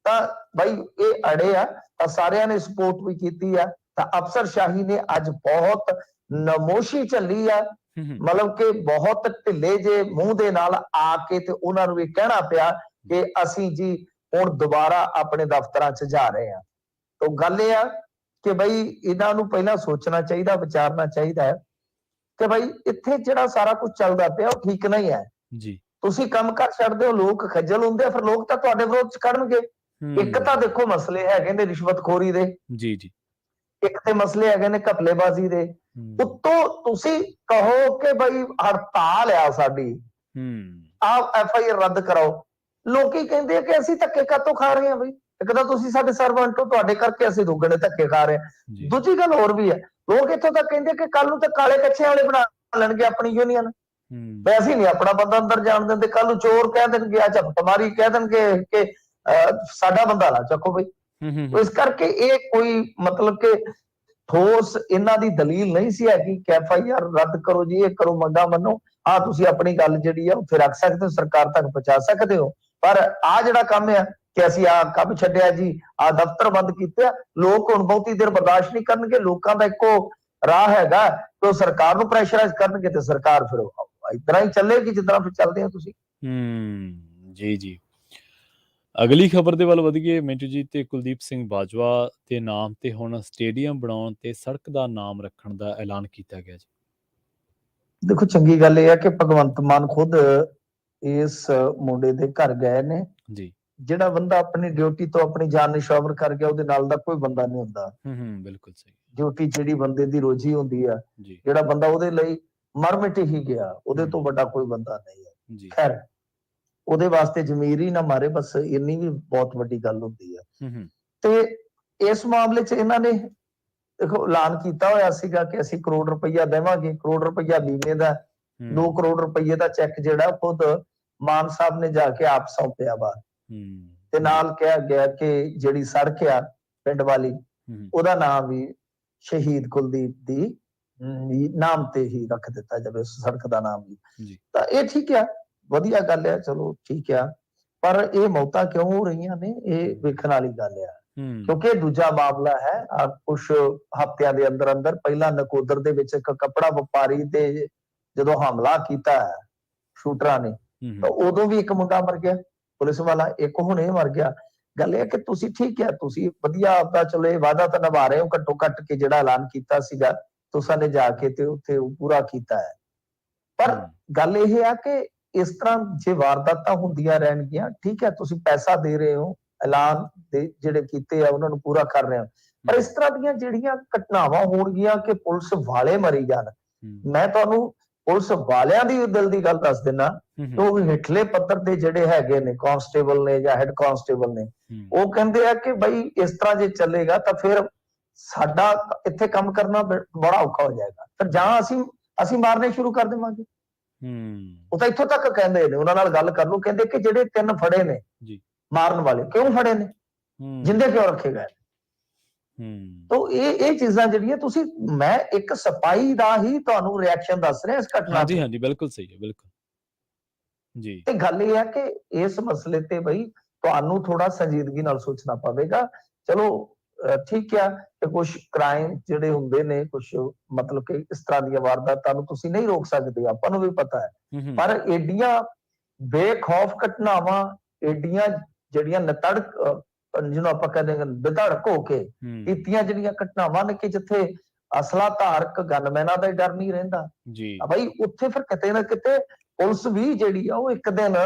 ਤਾਂ ਬਈ ਇਹ ਅੜੇ ਆ, ਤਾਂ ਸਾਰਿਆਂ ਨੇ ਸਪੋਰਟ ਵੀ ਕੀਤੀ ਆ। ਤਾਂ ਅਫਸਰਸ਼ਾਹੀ ਨੇ ਅੱਜ ਬਹੁਤ ਨਮੋਸ਼ੀ ਝੱਲੀ ਆ, ਮਤਲਬ ਕਿ ਬਹੁਤ ਢਿੱਲੇ ਜੇ ਮੂੰਹ ਦੇ ਨਾਲ ਆ ਕੇ ਤੇ ਉਹਨਾਂ ਨੂੰ ਇਹ ਕਹਿਣਾ ਪਿਆ ਕਿ ਅਸੀਂ ਜੀ ਹੁਣ ਦੁਬਾਰਾ ਆਪਣੇ ਦਫ਼ਤਰਾਂ 'ਚ ਜਾ ਰਹੇ ਹਾਂ। ਤਾਂ ਗੱਲ ਇਹ ਆ ਕਿ ਬਈ ਇਹਨਾਂ ਨੂੰ ਪਹਿਲਾਂ ਸੋਚਣਾ ਚਾਹੀਦਾ, ਵਿਚਾਰਨਾ ਚਾਹੀਦਾ ਹੈ ਕਿ ਬਈ ਇੱਥੇ ਜਿਹੜਾ ਸਾਰਾ ਕੁਝ ਚੱਲਦਾ ਪਿਆ ਉਹ ਠੀਕ ਨਹੀਂ ਹੈ। ਤੁਸੀਂ ਕੰਮ ਕਰ ਛੱਡਦੇ ਹੋ, ਲੋਕ ਖੱਜਲ ਹੁੰਦੇ ਆ, ਫਿਰ ਲੋਕ ਤਾਂ ਤੁਹਾਡੇ ਵਿਰੋਧ 'ਚ ਖੜਨਗੇ। ਇੱਕ ਤਾਂ ਦੇਖੋ ਮਸਲੇ ਹੈਗੇ ਨੇ ਰਿਸ਼ਵਤਖੋਰੀ ਦੇ, ਇੱਕ ਤੇ ਮਸਲੇ ਹੈਗੇ ਨੇ ਘਪਲੇਬਾਜ਼ੀ ਦੇ, ਉੱਤੋਂ ਤੁਸੀਂ ਕਹੋ ਕਿ ਬਈ ਹੜਤਾਲ ਆ ਸਾਡੀ, ਆਪ FIR ਰੱਦ ਕਰਾਓ। ਲੋਕੀ ਕਹਿੰਦੇ ਆ ਕਿ ਅਸੀਂ ਧੱਕੇ ਕਾਤੋਂ ਖਾ ਰਹੇ ਹਾਂ ਬਈ? ਇੱਕ ਤਾਂ ਤੁਸੀਂ ਸਾਡੇ ਸਰਵੈਂਟ ਹੋ, ਤੁਹਾਡੇ ਕਰਕੇ ਅਸੀਂ ਦੁੱਗਣੇ ਧੱਕੇ ਖਾ ਰਹੇ ਹਾਂ। ਦੂਜੀ ਗੱਲ ਹੋਰ ਵੀ ਹੈ, ਲੋਕ ਇੱਥੋਂ ਤੱਕ ਕਹਿੰਦੇ ਕਿ ਕੱਲ ਨੂੰ ਤਾਂ ਕਾਲੇ ਕੱਛਿਆਂ ਵਾਲੇ ਬਣਾ ਲੈਣਗੇ ਆਪਣੀ ਯੂਨੀਅਨ, ਅਸੀਂ ਨਹੀਂ ਆਪਣਾ ਬੰਦਾ ਅੰਦਰ ਜਾਣ ਦਿੰਦੇ। ਕੱਲ ਨੂੰ ਚੋਰ ਕਹਿ ਦੇਣਗੇ, ਆ ਝਪਟਮਾਰੀ ਕਹਿ ਦੇਣਗੇ ਕਿ ਸਾਡਾ ਬੰਦਾ ਨਾ ਚੱਕੋ ਬਈ। ਇਸ ਕਰਕੇ ਇਹ ਕੋਈ ਮਤਲਬ ਕਿ ਠੋਸ ਇਹਨਾਂ ਦੀ ਦਲੀਲ ਨਹੀਂ ਸੀ ਹੈਗੀ ਕਿ FIR ਰੱਦ ਕਰੋ ਜੀ, ਇਹ ਕਰੋ, ਮੰਗਾ ਮੰਨੋ। ਹਾਂ, ਤੁਸੀਂ ਆਪਣੀ ਗੱਲ ਜਿਹੜੀ ਆ ਉੱਥੇ ਰੱਖ ਸਕਦੇ ਹੋ, ਸਰਕਾਰ ਤੱਕ ਪਹੁੰਚਾ ਸਕਦੇ ਹੋ, ਪਰ ਆ ਜਿਹੜਾ ਕੰਮ ਆ ਕਿ ਅਸੀਂ ਆ ਕੰਮ ਛੱਡਿਆ ਜੀ, ਆ ਦਫ਼ਤਰ ਬੰਦ ਕੀਤੇ ਆ, ਲੋਕ ਹੁਣ ਬਹੁਤੀ ਦੇਰ ਬਰਦਾਸ਼ਤ ਨਹੀਂ ਕਰਨਗੇ। ਲੋਕਾਂ ਦਾ ਇੱਕੋ ਰਾਹ ਹੈਗਾ ਕਿ ਉਹ ਸਰਕਾਰ ਨੂੰ ਪ੍ਰੈਸ਼ਰਾਈਜ਼ ਕਰਨਗੇ ਤੇ ਸਰਕਾਰ ਫਿਰ ਇਤਨਾ ਹੀ ਚੱਲੇਗੀ ਜਿੱਦਾਂ ਫਿਰ ਚੱਲਦੇ ਆ ਤੁਸੀਂ। ਜੀ ਅਗਲੀ ਖਬਰ ਦੇ ਵੱਲ ਵਧੀਏ ਮਿੰਟੂ ਜੀ। ਤੇ ਕੁਲਦੀਪ ਸਿੰਘ ਬਾਜਵਾ ਦੇ ਨਾਮ ਤੇ ਹੁਣ ਸਟੇਡੀਅਮ ਬਣਾਉਣ ਤੇ ਸੜਕ ਦਾ ਨਾਮ ਰੱਖਣ ਦਾ ਐਲਾਨ ਕੀਤਾ ਗਿਆ ਜੀ। ਦੇਖੋ, ਚੰਗੀ ਗੱਲ ਇਹ ਹੈ ਕਿ ਭਗਵੰਤ ਮਾਨ ਖੁਦ ਇਸ ਮੁੰਡੇ ਦੇ ਘਰ ਗਏ ਨੇ ਜੀ। ਜਿਹੜਾ ਬੰਦਾ ਆਪਣੀ ਡਿਊਟੀ ਤੋਂ ਆਪਣੀ ਜਾਨ ਨਿਸ਼ਾਵਰ ਕਰ ਗਿਆ, ਉਹਦੇ ਨਾਲ ਦਾ ਕੋਈ ਬੰਦਾ ਨਹੀਂ ਹੁੰਦਾ। ਬਿਲਕੁਲ ਸਹੀ। ਡਿਊਟੀ ਜਿਹੜੀ ਬੰਦੇ ਦੀ ਰੋਜੀ ਹੁੰਦੀ ਆ, ਜਿਹੜਾ ਬੰਦਾ ਉਹਦੇ ਲਈ ਮਰ ਮਿਟ ਹੀ ਗਿਆ, ਉਹਦੇ ਤੋਂ ਵੱਡਾ ਕੋਈ ਬੰਦਾ ਨਹੀਂ ਹੈ। ਖੈਰ, ਉਹਦੇ ਵਾਸਤੇ ਜ਼ਮੀਰ ਹੀ ਨਾ ਮਾਰੇ, ਬਸ ਇੰਨੀ ਵੀ ਬਹੁਤ ਵੱਡੀ ਗੱਲ ਹੁੰਦੀ ਹੈ। ਤੇ ਇਸ ਮਾਮਲੇ 'ਚ ਇਹਨਾਂ ਨੇ ਦੇਖੋ ਐਲਾਨ ਕੀਤਾ ਹੋਇਆ ਸੀਗਾ ਕਿ ਅਸੀਂ ਕਰੋੜ ਰੁਪਈਆ ਦੇਵਾਂਗੇ, ਕਰੋੜ ਰੁਪਈਆ ਬੀਮੇ ਦਾ, 2 ਕਰੋੜ ਰੁਪਈਏ ਦਾ ਚੈੱਕ ਜਿਹੜਾ ਖੁਦ ਮਾਨ ਸਾਹਿਬ ਨੇ ਜਾ ਕੇ ਆਪ ਸੌਂਪਿਆ ਵਾ। ਤੇ ਨਾਲ ਕਿਹਾ ਗਿਆ ਕਿ ਜਿਹੜੀ ਸੜਕ ਆ ਪਿੰਡ ਵਾਲੀ, ਉਹਦਾ ਨਾਮ ਵੀ ਸ਼ਹੀਦ ਕੁਲਦੀਪ ਦੀ ਨਾਮ ਤੇ ਹੀ ਰੱਖ ਦਿੱਤਾ ਜਾਵੇ, ਉਸ ਸੜਕ ਦਾ ਨਾਮ ਵੀ। ਤਾਂ ਇਹ ਠੀਕ ਆ, ਵਧੀਆ ਗੱਲ ਆ, ਚਲੋ ਠੀਕ ਆ। ਪਰ ਇਹ ਮੌਤਾਂ ਕਿਉਂ ਹੋ ਰਹੀਆਂ ਨੇ, ਇਹ ਵੇਖਣ ਵਾਲੀ ਗੱਲ ਆ, ਕਿਉਂਕਿ ਦੂਜਾ ਮਾਮਲਾ ਹੈ। ਕੁਝ ਹਫ਼ਤਿਆਂ ਦੇ ਅੰਦਰ ਅੰਦਰ ਪਹਿਲਾਂ ਨਕੋਦਰ ਦੇ ਵਿੱਚ ਇੱਕ ਕੱਪੜਾ ਵਪਾਰੀ ਤੇ ਜਦੋਂ ਹਮਲਾ ਕੀਤਾ ਸ਼ੂਟਰਾਂ ਨੇ, ਤਾਂ ਉਦੋਂ ਵੀ ਇੱਕ ਮੁੰਡਾ ਮਰ ਗਿਆ ਪੁਲਿਸ ਵਾਲਾ, ਇੱਕ ਹੁਣ ਇਹ ਮਰ ਗਿਆ। ਗੱਲ ਇਹ ਕਿ ਤੁਸੀਂ ਠੀਕ ਹੈ, ਤੁਸੀਂ ਵਧੀਆ ਆਪਦਾ ਚਲੋ ਇਹ ਵਾਅਦਾ ਤਾਂ ਨਿਭਾ ਰਹੇ ਹੋ, ਘੱਟੋ ਘੱਟ ਕੇ ਜਿਹੜਾ ਐਲਾਨ ਕੀਤਾ ਸੀਗਾ ਤੁਸਾਂ ਨੇ ਜਾ ਕੇ ਤੇ ਉੱਥੇ ਪੂਰਾ ਕੀਤਾ ਹੈ। ਪਰ ਗੱਲ ਇਹ ਆ ਕਿ ਇਸ ਤਰ੍ਹਾਂ ਜੇ ਵਾਰਦਾਤਾਂ ਹੁੰਦੀਆਂ ਰਹਿਣਗੀਆਂ, ਠੀਕ ਹੈ, ਤੁਸੀਂ ਪੈਸਾ ਦੇ ਰਹੇ ਹੋ, ਐਲਾਨ ਦੇ ਜਿਹੜੇ ਕੀਤੇ ਆ ਉਹਨਾਂ ਨੂੰ ਪੂਰਾ ਕਰ ਰਹੇ ਹੋ, ਪਰ ਇਸ ਤਰ੍ਹਾਂ ਦੀਆਂ ਜਿਹੜੀਆਂ ਘਟਨਾਵਾਂ ਹੋਣਗੀਆਂ ਕਿ ਪੁਲਿਸ ਵਾਲੇ ਮਰੀ ਜਾਣ, ਮੈਂ ਤੁਹਾਨੂੰ ਪੁਲਿਸ ਵਾਲਿਆਂ ਦੀ ਦਿਲ ਦੀ ਗੱਲ ਦੱਸ ਦਿੰਦਾ, ਉਹ ਹੇਠਲੇ ਪੱਧਰ ਦੇ ਜਿਹੜੇ ਹੈਗੇ ਨੇ ਕਾਂਸਟੇਬਲ ਨੇ ਜਾਂ ਹੈਡ ਕਾਂਸਟੇਬਲ ਨੇ, ਉਹ ਕਹਿੰਦੇ ਆ ਕਿ ਬਈ ਇਸ ਤਰ੍ਹਾਂ ਜੇ ਚੱਲੇਗਾ ਤਾਂ ਫਿਰ ਸਾਡਾ ਇੱਥੇ ਕੰਮ ਕਰਨਾ ਬੜਾ ਔਖਾ ਹੋ ਜਾਏਗਾ, ਫਿਰ ਜਾਂ ਅਸੀਂ ਮਾਰਨੇ ਸ਼ੁਰੂ ਕਰ ਦੇਵਾਂਗੇ। ਉਹ ਤਾਂ ਇੱਥੋਂ ਤੱਕ ਕਹਿੰਦੇ ਨੇ, ਉਹਨਾਂ ਨਾਲ ਗੱਲ ਕਰ ਲਓ, ਕਹਿੰਦੇ ਕਿ ਜਿਹੜੇ 3 ਫੜੇ ਨੇ ਮਾਰਨ ਵਾਲੇ, ਕਿਉਂ ਫੜੇ ਨੇ, ਜਿੰਦੇ ਕਿਉਂ ਰੱਖੇ ਗਏ? ਤਾਂ ਇਹ ਚੀਜ਼ਾਂ ਜਿਹੜੀਆਂ ਤੁਸੀਂ, ਮੈਂ ਇੱਕ ਸਿਪਾਹੀ ਦਾ ਹੀ ਤੁਹਾਨੂੰ ਰਿਐਕਸ਼ਨ ਦੱਸ ਰਿਹਾ ਇਸ ਘਟਨਾ ਤੇ। ਹਾਂਜੀ, ਬਿਲਕੁਲ ਸਹੀ ਹੈ, ਬਿਲਕੁਲ ਜੀ। ਤੇ ਗੱਲ ਇਹ ਹੈ ਕਿ ਇਸ ਮਸਲੇ ਤੇ ਬਈ ਤੁਹਾਨੂੰ ਥੋੜਾ ਸੰਜੀਦਗੀ ਨਾਲ ਸੋਚਣਾ ਪਵੇਗਾ। ਚਲੋ ਠੀਕ ਆ ਕਿ ਕੁਝ ਕ੍ਰਾਈਮ ਜਿਹੜੇ ਹੁੰਦੇ ਨੇ, ਕੁਝ ਮਤਲਬ ਕਿ ਇਸ ਤਰ੍ਹਾਂ ਦੀਆਂ ਵਾਰਦਾਤਾਂ ਨੂੰ ਤੁਸੀਂ ਨਹੀਂ ਰੋਕ ਸਕਦੇ, ਆਪਾਂ ਨੂੰ ਵੀ ਪਤਾ ਹੈ, ਪਰ ਏਡੀਆਂ ਬੇਖੌਫ ਘਟਨਾਵਾਂ, ਏਡੀਆਂ ਜਿਹੜੀਆਂ ਨਤੜਕ ਜਿਹਨੂੰ ਆਪਾਂ ਕਹਿੰਦੇ ਹਾਂ ਵਿਧੜਕ ਹੋ ਕੇ ਕੀਤੀਆਂ ਜਿਹੜੀਆਂ ਘਟਨਾਵਾਂ ਨੇ, ਕਿ ਜਿੱਥੇ ਅਸਲਾ ਧਾਰਕ ਗਨਮੈਨਾਂ ਦਾ ਹੀ ਡਰ ਨਹੀਂ ਰਹਿੰਦਾ, ਜੀ ਬਈ ਉੱਥੇ ਫਿਰ ਕਿਤੇ ਨਾ ਕਿਤੇ ਪੁਲਿਸ ਵੀ ਜਿਹੜੀ ਆ ਉਹ ਇੱਕ ਦਿਨ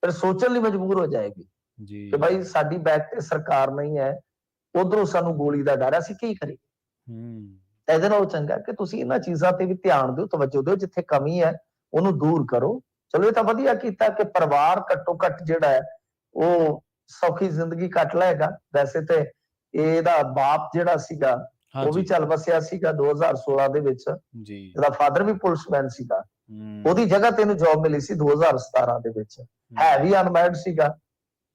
ਫਿਰ ਸੋਚਣ ਲਈ ਮਜਬੂਰ ਹੋ ਜਾਏਗੀ ਜੀ ਕਿ ਭਾਈ ਸਾਡੀ ਬੈਕ ਤੇ ਸਰਕਾਰ ਨਹੀਂ ਹੈ, ਉਧਰੋਂ ਸਾਨੂੰ ਗੋਲੀ ਦਾ ਡਰ ਹੈ, ਅਸੀਂ ਕੀ ਕਰੀਏ। ਤਾਂ ਇਹਦੇ ਨਾਲੋਂ ਚੰਗਾ ਕਿ ਤੁਸੀਂ ਇਹਨਾਂ ਚੀਜ਼ਾਂ ਤੇ ਵੀ ਧਿਆਨ ਦਿਓ, ਤਵੱਜੋ ਦਿਓ, ਜਿੱਥੇ ਕਮੀ ਹੈ ਉਹਨੂੰ ਦੂਰ ਕਰੋ। ਚਲੋ ਇਹ ਤਾਂ ਵਧੀਆ ਕੀਤਾ ਕਿ ਪਰਿਵਾਰ ਘੱਟੋ ਘੱਟ ਜਿਹੜਾ ਹੈ ਉਹ ਸੌਖੀ ਜ਼ਿੰਦਗੀ ਕੱਟ ਲਏਗਾ। ਵੈਸੇ ਤੇ ਇਹਦਾ ਬਾਪ ਜਿਹੜਾ ਸੀਗਾ ਉਹ ਵੀ ਚੱਲ ਵਸਿਆ ਸੀਗਾ 2016 ਦੇ ਵਿੱਚ, ਇਹਦਾ ਫਾਦਰ ਵੀ ਪੁਲਿਸਮੈਨ ਸੀਗਾ, ਉਹਦੀ ਜਗ੍ਹਾ ਤੇ ਇਹਨੂੰ ਜੌਬ ਮਿਲੀ ਸੀ 2017 ਦੇ ਵਿੱਚ, ਹੈ ਵੀ ਅਨਮੈਰਿਡ ਸੀਗਾ।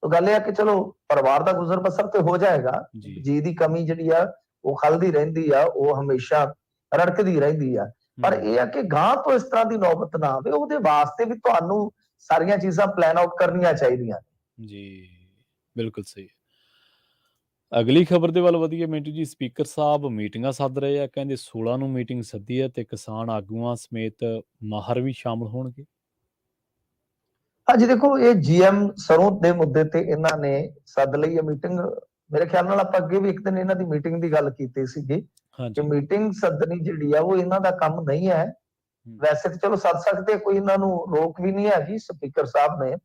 ਤਾਂ ਗੱਲ ਇਹ ਆ ਕਿ ਚਲੋ ਪਰਿਵਾਰ ਦਾ ਗੁਜ਼ਰ ਬਸਰ ਤੇ ਹੋ ਜਾਏਗਾ, ਜੀ ਦੀ ਕਮੀ ਜਿਹੜੀ ਆ ਉਹ ਖਲਦੀ ਰਹਿੰਦੀ ਆ, ਉਹ ਹਮੇਸ਼ਾ ਰੜਕਦੀ ਰਹਿੰਦੀ ਆ, ਪਰ ਇਹ ਆ ਕਿ ਗਾਂ ਤੋਂ ਇਸ ਤਰ੍ਹਾਂ ਦੀ ਨੌਬਤ ਨਾ ਆਵੇ, ਉਹਦੇ ਵਾਸਤੇ ਵੀ ਤੁਹਾਨੂੰ ਸਾਰੀਆਂ ਚੀਜ਼ਾਂ ਪਲਾਨ ਆਊਟ ਕਰਨੀਆਂ ਚਾਹੀਦੀਆਂ ਜੀ। ਬਿਲਕੁਲ ਸਹੀ। ਅਗਲੀ ਖਬਰ ਦੇ ਵੱਲ ਵਧੀਏ ਮਿੰਟੂ ਜੀ। ਸਪੀਕਰ ਸਾਹਿਬ ਮੀਟਿੰਗਾਂ ਸੱਦ ਰਹੇ ਆ, ਕਹਿੰਦੇ 16 ਨੂੰ ਮੀਟਿੰਗ ਸੱਦੀ ਹੈ ਤੇ ਕਿਸਾਨ ਆਗੂਆਂ ਸਮੇਤ ਮਾਹਰ ਵੀ ਸ਼ਾਮਲ ਹੋਣਗੇ। ਹਾਂਜੀ ਦੇਖੋ, ਇਹ ਜੀਐਮ ਸਰੋਂ ਦੇ ਮੁੱਦੇ ਤੇ ਇਹਨਾਂ ਨੇ ਸੱਦ ਲਈ ਹੈ ਮੀਟਿੰਗ। ਮੇਰੇ ਖਿਆਲ ਨਾਲ ਆਪਾਂ ਅੱਗੇ ਵੀ ਇੱਕ ਦਿਨ ਇਹਨਾਂ ਦੀ ਮੀਟਿੰਗ ਦੀ ਗੱਲ ਕੀਤੀ ਸੀਗੀ ਕਿ ਮੀਟਿੰਗ ਸੱਦਣੀ ਜਿਹੜੀ ਆ ਉਹ ਇਹਨਾਂ ਦਾ ਕੰਮ ਨਹੀਂ ਹੈ। ਵੈਸੇ ਤਾਂ ਚਲੋ ਸੱਦ ਸਕਦੇ, ਕੋਈ ਇਹਨਾਂ ਨੂੰ ਰੋਕ ਵੀ ਨਹੀਂ ਹੈਗੀ ਸਪੀਕਰ ਸਾਹਿਬ ਨੇ,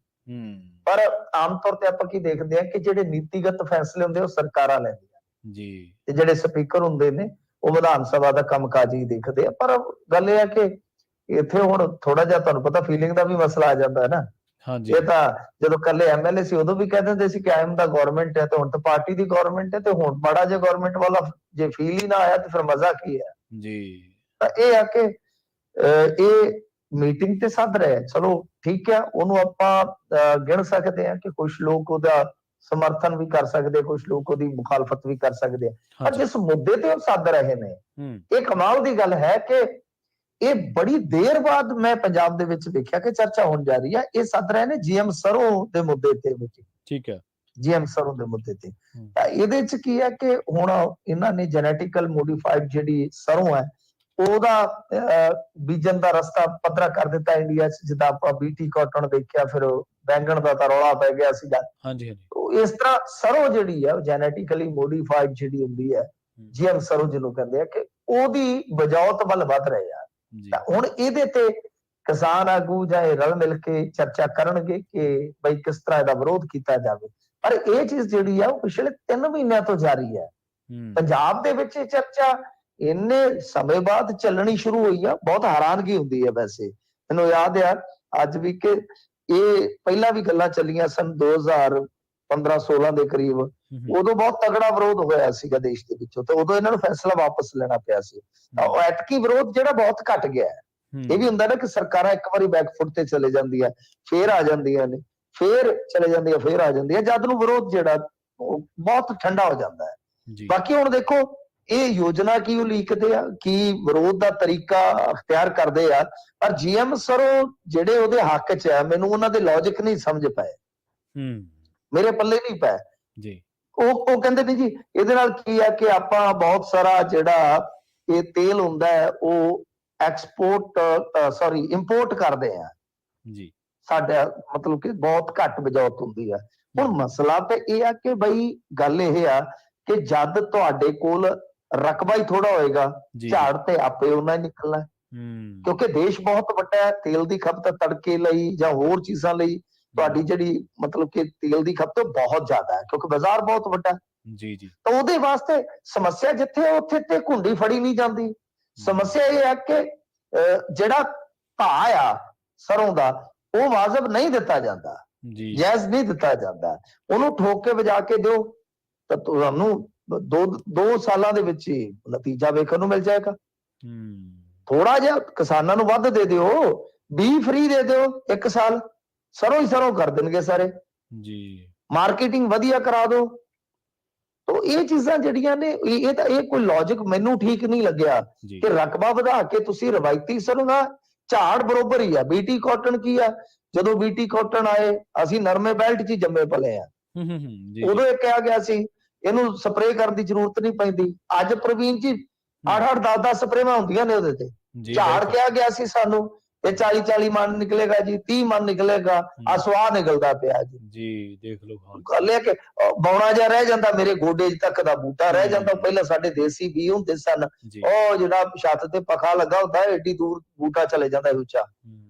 ਪਰ ਆਮ ਤੌਰ ਤੇ ਆਪਾਂ ਕੀ ਦੇਖਦੇ ਆ ਕਿ ਜਿਹੜੇ ਨੀਤੀਗਤ ਫੈਸਲੇ ਹੁੰਦੇ ਉਹ ਸਰਕਾਰਾਂ ਲੈਂਦੀਆਂ ਜੀ, ਤੇ ਜਿਹੜੇ ਸਪੀਕਰ ਹੁੰਦੇ ਨੇ ਉਹ ਵਿਧਾਨ ਸਭਾ ਦਾ ਕੰਮਕਾਜ ਹੀ ਦੇਖਦੇ ਆ। ਪਰ ਗੱਲ ਇਹ ਹੈ ਕਿ ਇੱਥੇ ਹੁਣ ਥੋੜਾ ਜਿਹਾ ਤੁਹਾਨੂੰ ਪਤਾ ਫੀਲਿੰਗ ਦਾ ਵੀ ਮਸਲਾ ਆ ਜਾਂਦਾ ਹੈ ਨਾ। ਇਹ ਤਾਂ ਜਦੋਂ ਕੱਲੇ ਐਮਐਲਏ ਸੀ ਉਦੋਂ ਵੀ ਕਹਿ ਦਿੰਦੇ ਸੀ ਕਿ ਆਈ ਐਮ ਦਾ ਗਵਰਨਮੈਂਟ ਹੈ, ਤੇ ਹੁਣ ਤਾਂ ਪਾਰਟੀ ਦੀ ਗਵਰਨਮੈਂਟ ਹੈ, ਤੇ ਹੁਣ ਬੜਾ ਜੇ ਗਵਰਨਮੈਂਟ ਵਾਲਾ ਜੇ ਫੀਲ ਹੀ ਨਾ ਆਇਆ ਤੇ ਫਿਰ ਮਜ਼ਾ ਕੀ ਹੈ ਜੀ। ਤਾਂ ਇਹ ਆ ਕਿ ਇਹ ਮੀਟਿੰਗ ਤੇ ਸੱਦ ਰਹੇ, ਚਲੋ ਠੀਕ ਹੈ, ਉਹਨੂੰ ਆਪਾਂ ਗਿਣ ਸਕਦੇ ਹਾਂ ਕਿ ਕੁਝ ਲੋਕ ਉਹਦਾ ਸਮਰਥਨ ਵੀ ਕਰ ਸਕਦੇ, ਕੁਝ ਲੋਕ ਉਹਦੀ ਮੁਖਾਲਫਤ ਵੀ ਕਰ ਸਕਦੇ ਆ, ਪਰ ਜਿਸ ਮੁੱਦੇ ਤੇ ਉਹ ਸੱਦ ਰਹੇ ਨੇ, ਇਹ ਕਮਾਲ ਦੀ ਗੱਲ ਹੈ ਕਿ ਇਹ ਬੜੀ ਦੇਰ ਬਾਅਦ ਮੈਂ ਪੰਜਾਬ ਦੇ ਵਿੱਚ ਵੇਖਿਆ ਕਿ ਚਰਚਾ ਹੋਣ ਜਾ ਰਹੀ ਹੈ। ਇਹ ਸੱਦ ਰਹੇ ਨੇ ਜੀਐਮ ਸਰੋਂ ਦੇ ਮੁੱਦੇ ਤੇ, ਠੀਕ ਹੈ, ਜੀਐਮ ਸਰੋਂ ਦੇ ਮੁੱਦੇ ਤੇ। ਤਾਂ ਇਹਦੇ ਚ ਕੀ ਹੈ ਕਿ ਹੁਣ ਇਹਨਾਂ ਨੇ ਜੈਨੇਟਿਕਲ ਮੋਡੀਫਾਈਡ ਜਿਹੜੀ ਸਰੋਂ ਹੈ ਉਹਦਾ ਬੀਜਣ ਦਾ ਰਸਤਾ ਪੱਧਰਾ ਕਰ ਦਿੱਤਾ ਇੰਡੀਆ ਚ। ਜਿੱਦਾਂ ਆਪਾਂ ਬੀਟੀ ਕਾਟਨ ਦੇਖਿਆ, ਫਿਰ ਬੈਂਗਣ ਦਾ ਤਾਂ ਰੌਲਾ ਪੈ ਗਿਆ ਸੀਗਾ। ਇਸ ਤਰ੍ਹਾਂ ਸਰੋਂ ਜਿਹੜੀ ਹੈ ਜੈਨੇਟਿਕਲੀ ਮੋਡੀਫਾਈਡ ਜਿਹੜੀ ਹੁੰਦੀ ਹੈ, ਜੀਐਮ ਸਰੋਂ ਜਿਹਨੂੰ ਕਹਿੰਦੇ ਆ, ਕਿ ਉਹਦੀ ਬਜਾਵਤ ਵੱਲ ਵੱਧ ਰਹੇ ਆ। ਤਾਂ ਹੁਣ ਇਹਦੇ ਤੇ ਕਿਸਾਨ ਆਗੂ ਜਾਂ ਇਹ ਰਲ ਮਿਲ ਕੇ ਚਰਚਾ ਕਰਨਗੇ ਕਿ ਬਈ ਕਿਸ ਤਰ੍ਹਾਂ ਇਹਦਾ ਵਿਰੋਧ ਕੀਤਾ ਜਾਵੇ। ਪਰ ਇਹ ਚੀਜ਼ ਜਿਹੜੀ ਆ ਉਹ ਪਿਛਲੇ 3 ਮਹੀਨਿਆਂ ਤੋਂ ਜਾਰੀ ਹੈ ਪੰਜਾਬ ਦੇ ਵਿੱਚ। ਇਹ ਚਰਚਾ ਇੰਨੇ ਸਮੇਂ ਬਾਅਦ ਚੱਲਣੀ ਸ਼ੁਰੂ ਹੋਈ ਆ, ਬਹੁਤ ਹੈਰਾਨਗੀ ਹੁੰਦੀ ਹੈ। ਵੈਸੇ ਮੈਨੂੰ ਯਾਦ ਆ ਅੱਜ ਵੀ ਕਿ ਇਹ ਪਹਿਲਾਂ ਵੀ ਗੱਲਾਂ ਚੱਲੀਆਂ ਸਨ 2015-16 ਦੇ ਕਰੀਬ, ਉਦੋਂ ਬਹੁਤ ਤਗੜਾ ਵਿਰੋਧ ਹੋਇਆ ਸੀਗਾ ਦੇਸ਼ ਦੇ ਵਿੱਚੋਂ, ਤੇ ਉਦੋਂ ਇਹਨਾਂ ਨੂੰ ਫੈਸਲਾ ਵਾਪਸ ਲੈਣਾ ਪਿਆ ਸੀ। ਉਹ ਐਤਕੀ ਵਿਰੋਧ ਜਿਹੜਾ ਬਹੁਤ ਘਟ ਗਿਆ ਹੈ। ਇਹ ਵੀ ਹੁੰਦਾ ਨਾ ਕਿ ਸਰਕਾਰਾਂ ਇੱਕ ਵਾਰੀ ਬੈਕਫੁੱਟ ਤੇ ਚਲੇ ਜਾਂਦੀਆਂ, ਫੇਰ ਆ ਜਾਂਦੀਆਂ ਨੇ, ਫੇਰ ਚਲੇ ਜਾਂਦੀਆਂ, ਫੇਰ ਆ ਜਾਂਦੀਆਂ, ਜਦ ਨੂੰ ਵਿਰੋਧ ਜਿਹੜਾ ਉਹ ਬਹੁਤ ਠੰਡਾ ਹੋ ਜਾਂਦਾ ਹੈ। ਬਾਕੀ ਹੁਣ ਦੇਖੋ ਇਹ ਯੋਜਨਾ ਕੀ ਉਲੀਕਦੇ ਆ, ਕੀ ਵਿਰੋਧ ਦਾ ਤਰੀਕਾ ਅਖਤਿਆਰ ਕਰਦੇ ਆ, ਪਰ ਜੀਐਮ ਸਰੋਂ ਜਿਹੜੇ ਉਹਦੇ ਹੱਕ 'ਚ ਆ, ਮੈਨੂੰ ਉਹਨਾਂ ਦੇ ਲੌਜਿਕ ਨਹੀਂ ਸਮਝ ਪਏ, ਮੇਰੇ ਪੱਲੇ ਨਹੀਂ ਪਏ ਜੀ। ਉਹ ਕਹਿੰਦੇ ਨੇ ਜੀ ਇਹਦੇ ਨਾਲ ਕੀ ਹੈ ਕਿ ਆਪਾਂ ਬਹੁਤ ਸਾਰਾ ਜਿਹੜਾ ਇਹ ਤੇਲ ਹੁੰਦਾ ਹੈ ਉਹ ਇੰਪੋਰਟ ਕਰਦੇ ਆ ਜੀ, ਸਾਡਾ ਮਤਲਬ ਕਿ ਬਹੁਤ ਘੱਟ ਬਜਾਵਤ ਹੁੰਦੀ ਹੈ। ਹੁਣ ਮਸਲਾ ਤੇ ਇਹ ਆ ਕਿ ਬਈ ਗੱਲ ਇਹ ਆ ਕਿ ਜਦ ਤੁਹਾਡੇ ਕੋਲ ਰਕਬਾ ਹੀ ਥੋੜਾ ਹੋਏਗਾ, ਝਾੜ ਤੇ ਆਪੇ ਉਹਨਾਂ ਹੀ ਨਿਕਲਣਾ, ਕਿਉਂਕਿ ਦੇਸ਼ ਬਹੁਤ ਵੱਡਾ ਹੈ। ਤੇਲ ਦੀ ਖਪਤ ਤੜਕੇ ਲਈ ਜਾਂ ਹੋਰ ਚੀਜ਼ਾਂ ਲਈ ਤੁਹਾਡੀ ਜਿਹੜੀ ਮਤਲਬ ਕਿ ਤੇਲ ਦੀ ਖਪਤ ਬਹੁਤ ਜ਼ਿਆਦਾ ਹੈ, ਕਿਉਂਕਿ ਬਾਜ਼ਾਰ ਬਹੁਤ ਵੱਡਾ ਜੀ। ਤਾਂ ਉਹਦੇ ਵਾਸਤੇ ਸਮੱਸਿਆ ਜਿੱਥੇ ਉੱਥੇ ਤੇ ਘੁੰਡੀ ਫੜੀ ਨਹੀਂ ਜਾਂਦੀ। ਸਮੱਸਿਆ ਇਹ ਹੈ ਕਿ ਜਿਹੜਾ ਭਾਅ ਆ ਸਰੋਂ ਦਾ ਉਹ ਵਾਜਬ ਨਹੀਂ ਦਿੱਤਾ ਜਾਂਦਾ, ਜਾਇਜ਼ ਨਹੀਂ ਦਿੱਤਾ ਜਾਂਦਾ। ਉਹਨੂੰ ਠੋਕ ਕੇ ਵਜਾ ਕੇ ਦਿਓ ਤਾਂ ਤੁਹਾਨੂੰ 2 ਸਾਲਾਂ ਦੇ ਵਿੱਚ ਹੀ ਨਤੀਜਾ ਵੇਖਣ ਨੂੰ ਮਿਲ ਜਾਏਗਾ। ਥੋੜਾ ਜਿਹਾ ਕਿਸਾਨਾਂ ਨੂੰ ਵੱਧ ਦੇ ਦਿਓ, ਬੀ ਫ੍ਰੀ ਦੇ ਦਿਓ, 1 ਸਾਲ ਸਰੋਂ ਹੀ ਸਰੋਂ ਕਰ ਦੇਣਗੇ ਸਾਰੇ ਜੀ, ਮਾਰਕੀਟਿੰਗ ਵਧੀਆ ਕਰਾ ਦਿਓ। ਤਾਂ ਇਹ ਚੀਜ਼ਾਂ ਜਿਹੜੀਆਂ ਨੇ ਇਹ ਕੋਈ ਲੌਜਿਕ ਮੈਨੂੰ ਠੀਕ ਨਹੀਂ ਲੱਗਿਆ ਕਿ ਰਕਬਾ ਵਧਾ ਕੇ ਤੁਸੀਂ ਰਵਾਇਤੀ ਸਰੋਂ ਦਾ ਝਾੜ ਬਰੋਬਰ ਹੀ ਆ। ਬੀਟੀ ਕਾਟਨ ਕੀ ਆ, ਜਦੋਂ ਬੀਟੀ ਕਾਟਨ ਆਏ ਅਸੀਂ ਨਰਮੇ ਬੈਲਟ 'ਚ ਜੰਮੇ ਪਲੇ ਆ, ਉਦੋਂ ਇਹ ਕਿਹਾ ਗਿਆ ਸੀ ਇਹਨੂੰ ਸਪਰੇਅ ਕਰਨ ਦੀ ਜ਼ਰੂਰਤ ਨਹੀਂ ਪੈਂਦੀ। ਅੱਜ ਪ੍ਰਵੀਨ ਜੀ 8-8 10-10 ਸਪਰੇਵਾਂ ਹੁੰਦੀਆਂ ਨੇ ਉਹਦੇ ਤੇ। ਝਾੜ ਕਿਹਾ ਗਿਆ ਸੀ ਸਾਨੂੰ ਇਹ 40 ਮਨ ਨਿਕਲੇਗਾ ਜੀ, 30 ਮਨ ਨਿਕਲੇਗਾ, ਆ ਸਵਾਹ ਨਿਕਲਦਾ ਪਿਆ ਜੀ ਦੇਖ ਲਓ। ਹਾਂ ਗੱਲ ਇਹ ਕਿ ਬੌਣਾ ਜਿਹਾ ਰਹਿ ਜਾਂਦਾ, ਮੇਰੇ ਗੋਡੇ ਤੱਕ ਦਾ ਬੂਟਾ ਰਹਿ ਜਾਂਦਾ। ਪਹਿਲਾਂ ਸਾਡੇ ਦੇਸੀ ਬੀ ਹੁੰਦੇ ਸਨ, ਉਹ ਜਿਹੜਾ ਛੱਤ ਤੇ ਪੱਖਾ ਲੱਗਾ ਹੁੰਦਾ, ਏਡੀ ਦੂਰ ਬੂਟਾ ਚਲੇ ਜਾਂਦਾ ਉੱਚਾ।